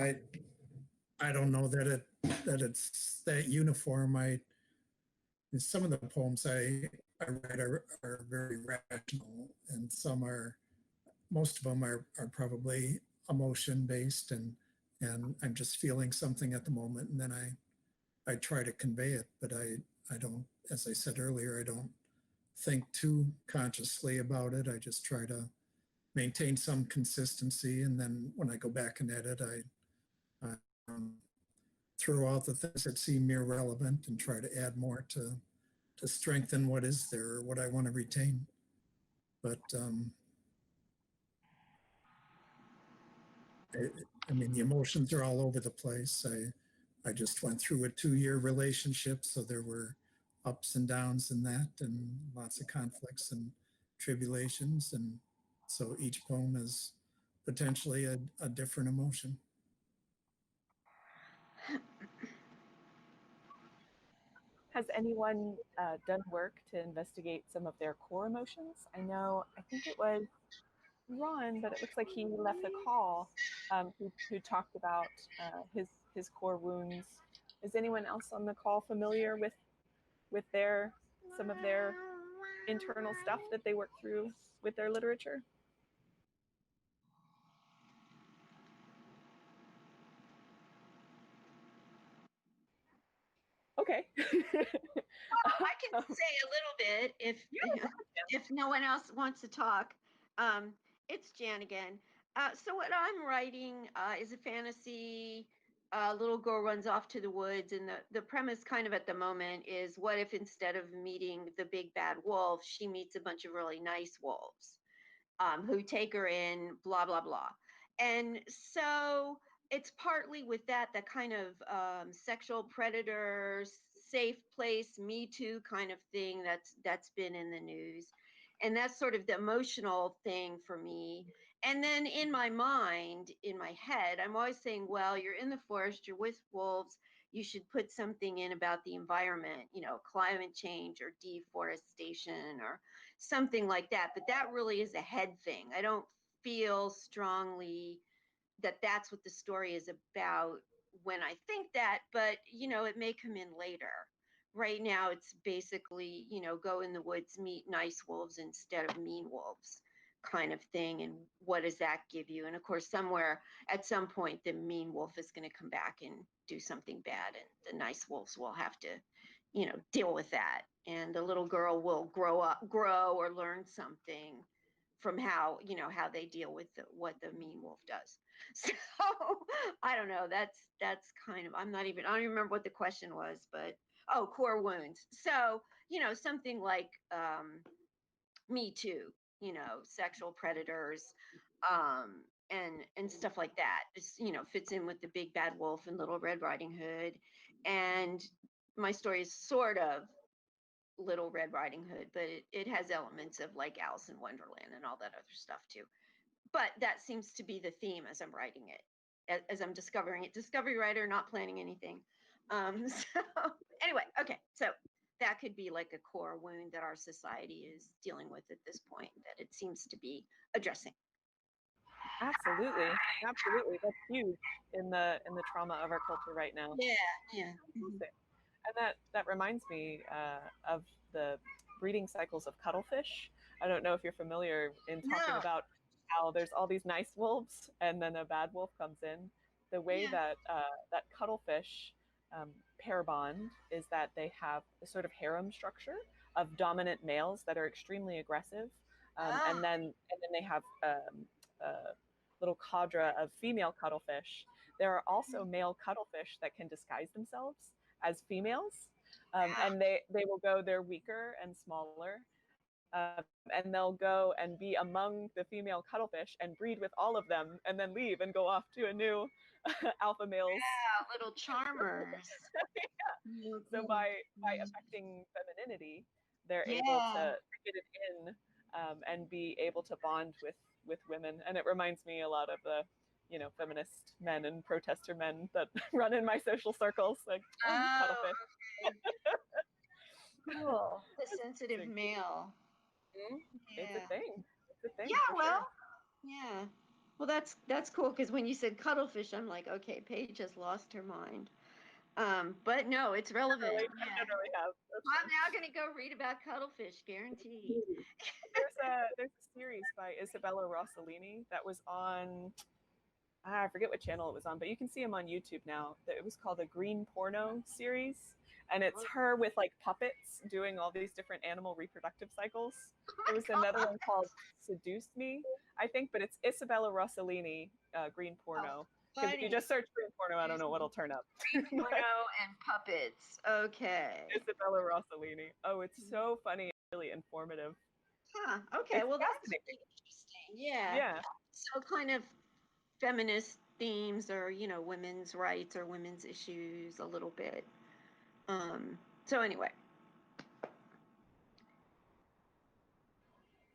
I don't know that it's that uniform. Some of the poems I write are very rational, and most of them are probably emotion based, and I'm just feeling something at the moment, and then I try to convey it, but I don't, as I said earlier, I don't think too consciously about it. I just try to maintain some consistency, and then when I go back and edit, I throw out the things that seem irrelevant and try to add more to strengthen what is there or what I want to retain. But I mean, the emotions are all over the place. I just went through a 2-year relationship, so there were ups and downs in that, and lots of conflicts and tribulations, and so each poem is potentially a different emotion. Has anyone done work to investigate some of their core emotions? I know, I think it was Ron, but it looks like he left the call, who talked about his core wounds. Is anyone else on the call familiar with some of their internal stuff that they work through with their literature? Okay. I can say a little bit if no one else wants to talk. It's Jan again. So what I'm writing is a fantasy. Little girl runs off to the woods, and the premise kind of at the moment is, what if instead of meeting the big bad wolf, she meets a bunch of really nice wolves who take her in, blah blah blah. And so it's partly with that kind of sexual predator, safe place, Me Too kind of thing that's been in the news, and that's sort of the emotional thing for me. And then in my mind, in my head, I'm always saying, well, you're in the forest, you're with wolves, you should put something in about the environment, climate change or deforestation or something like that. But that really is a head thing. I don't feel strongly that that's what the story is about when I think that, but it may come in later. Right now, it's basically, go in the woods, meet nice wolves instead of mean wolves kind of thing. And what does that give you? And of course, somewhere at some point, the mean wolf is going to come back and do something bad. And the nice wolves will have to, deal with that. And the little girl will grow or learn something from how they deal with what the mean wolf does. So I don't know. That's kind of, I don't even remember what the question was, but core wounds. So something like Me Too, sexual predators, and stuff like that. Just fits in with the big bad wolf and Little Red Riding Hood, and my story is sort of Little Red Riding Hood, but it has elements of like Alice in Wonderland and all that other stuff too. But that seems to be the theme as I'm writing it, as I'm discovering it. Discovery writer, not planning anything. So anyway, okay, so that could be like a core wound that our society is dealing with at this point that it seems to be addressing. Absolutely, absolutely. That's huge in the trauma of our culture right now. Yeah. Mm-hmm. And that reminds me of the breeding cycles of cuttlefish. I don't know if you're familiar in talking about how there's all these nice wolves and then a bad wolf comes in. The way that that cuttlefish pair bond is that they have a sort of harem structure of dominant males that are extremely aggressive, and then they have a little cadre of female cuttlefish. There are also male cuttlefish that can disguise themselves as females, and they will go, they're weaker and smaller, and they'll go and be among the female cuttlefish and breed with all of them and then leave and go off to a new alpha males. Yeah, little charmers. Yeah. So by affecting femininity, they're able to get it in, and be able to bond with women. And it reminds me a lot of the feminist men and protester men that run in my social circles, like cuttlefish. Cool. The sensitive male. Yeah. It's a thing. Yeah, well, sure. Yeah. Well, that's cool, because when you said cuttlefish, I'm like, okay, Paige has lost her mind. But no, it's relevant. I yeah. really have. I'm now going to go read about cuttlefish, guaranteed. There's a series by Isabella Rossellini that was on, I forget what channel it was on, but you can see them on YouTube now. It was called the Green Porno series, and it's her with like puppets doing all these different animal reproductive cycles. There was another one called Seduce Me, I think, but it's Isabella Rossellini, Green Porno. Because if you just search green porno, I don't know what'll turn up. Porno and puppets. Okay. Isabella Rossellini. Oh, it's so funny and really informative. Huh. Okay. It's that's interesting. Yeah. Yeah. So kind of feminist themes, or women's rights or women's issues a little bit. So anyway.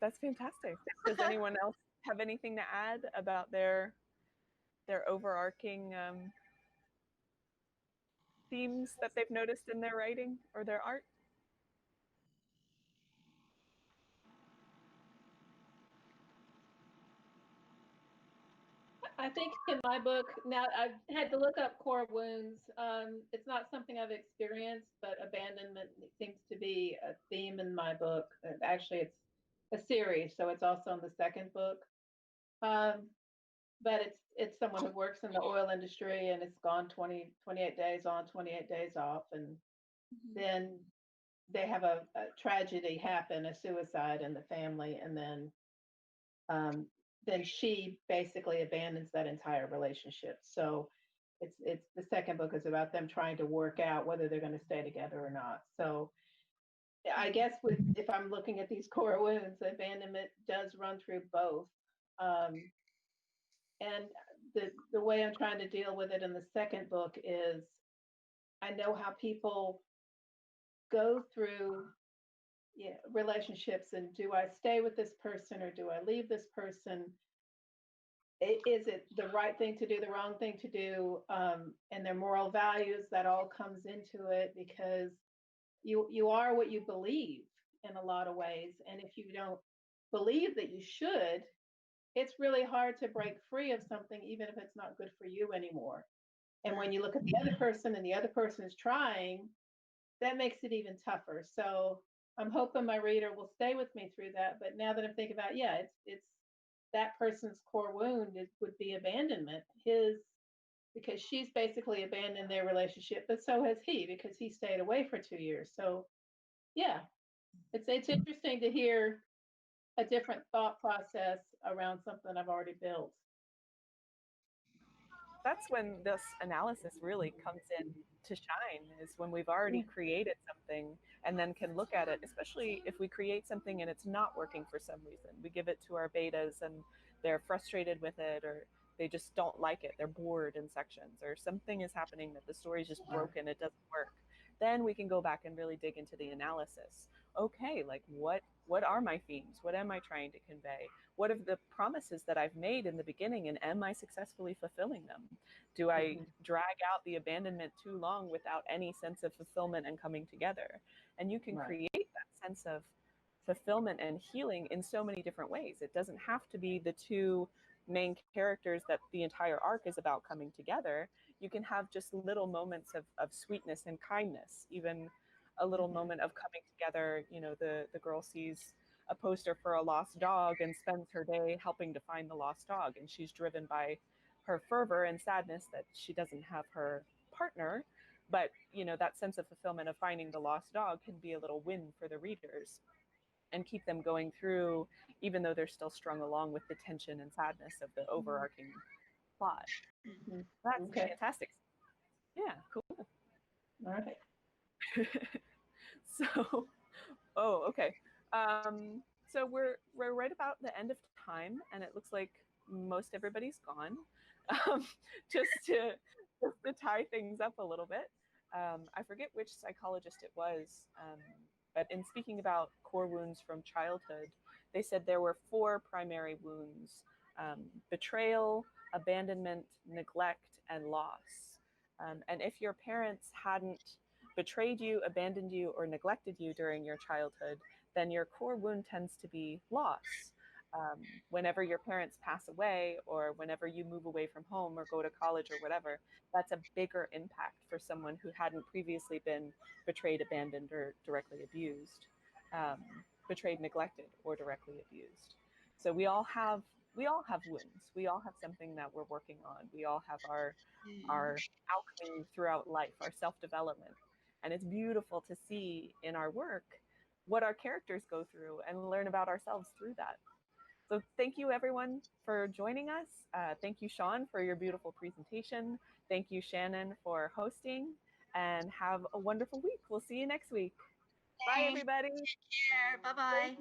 That's fantastic. Does anyone else have anything to add about their overarching themes that they've noticed in their writing or their art? I think in my book, now I've had to look up core wounds. It's not something I've experienced, but abandonment seems to be a theme in my book. Actually, it's a series, so it's also in the second book. But it's someone who works in the oil industry, and it's gone 28 days on, 28 days off, and then they have a tragedy happen, a suicide in the family, and then she basically abandons that entire relationship. So it's the second book is about them trying to work out whether they're going to stay together or not. So I guess if I'm looking at these core wounds, abandonment does run through both. And the way I'm trying to deal with it in the second book is I know how people go through relationships, and do I stay with this person or do I leave this person? Is it the right thing to do, the wrong thing to do, and their moral values? That all comes into it, because you are what you believe in a lot of ways, and if you don't believe that you should, it's really hard to break free of something, even if it's not good for you anymore. And when you look at the other person and the other person is trying, that makes it even tougher. So I'm hoping my reader will stay with me through that. But now that I'm thinking about, it's that person's core wound would be abandonment. Because she's basically abandoned their relationship, but so has he, because he stayed away for 2 years. So yeah, it's interesting to hear a different thought process around something I've already built. That's when this analysis really comes in to shine, is when we've already created something and then can look at it, especially if we create something and it's not working for some reason. We give it to our betas and they're frustrated with it, or they just don't like it. They're bored in sections, or something is happening that the story's just broken, it doesn't work. Then we can go back and really dig into the analysis. Okay, like what are my themes? What am I trying to convey? What are the promises that I've made in the beginning, and am I successfully fulfilling them? Do I drag out the abandonment too long without any sense of fulfillment and coming together? And you can create that sense of fulfillment and healing in so many different ways. It doesn't have to be the two main characters that the entire arc is about coming together. You can have just little moments of sweetness and kindness, even a little moment of coming together. You know, the girl sees a poster for a lost dog and spends her day helping to find the lost dog, and she's driven by her fervor and sadness that she doesn't have her partner. But you know, that sense of fulfillment of finding the lost dog can be a little win for the readers and keep them going through, even though they're still strung along with the tension and sadness of the overarching plot. That's fantastic. Yeah, cool. All right. So, okay. So we're right about the end of time, and it looks like most everybody's gone. Just to tie things up a little bit, I forget which psychologist it was, but in speaking about core wounds from childhood, they said there were 4 primary wounds: betrayal, abandonment, neglect, and loss. And if your parents hadn't betrayed you, abandoned you, or neglected you during your childhood, then your core wound tends to be loss. Whenever your parents pass away, or whenever you move away from home or go to college or whatever, that's a bigger impact for someone who hadn't previously been betrayed, abandoned, or directly abused, betrayed, neglected, or directly abused. So we all have wounds. We all have something that we're working on. We all have our alchemy throughout life, our self-development. And it's beautiful to see in our work what our characters go through and learn about ourselves through that. So thank you everyone for joining us. Thank you, Sean, for your beautiful presentation. Thank you, Shannon, for hosting, and have a wonderful week. We'll see you next week. Bye, everybody. Take care. Bye-bye.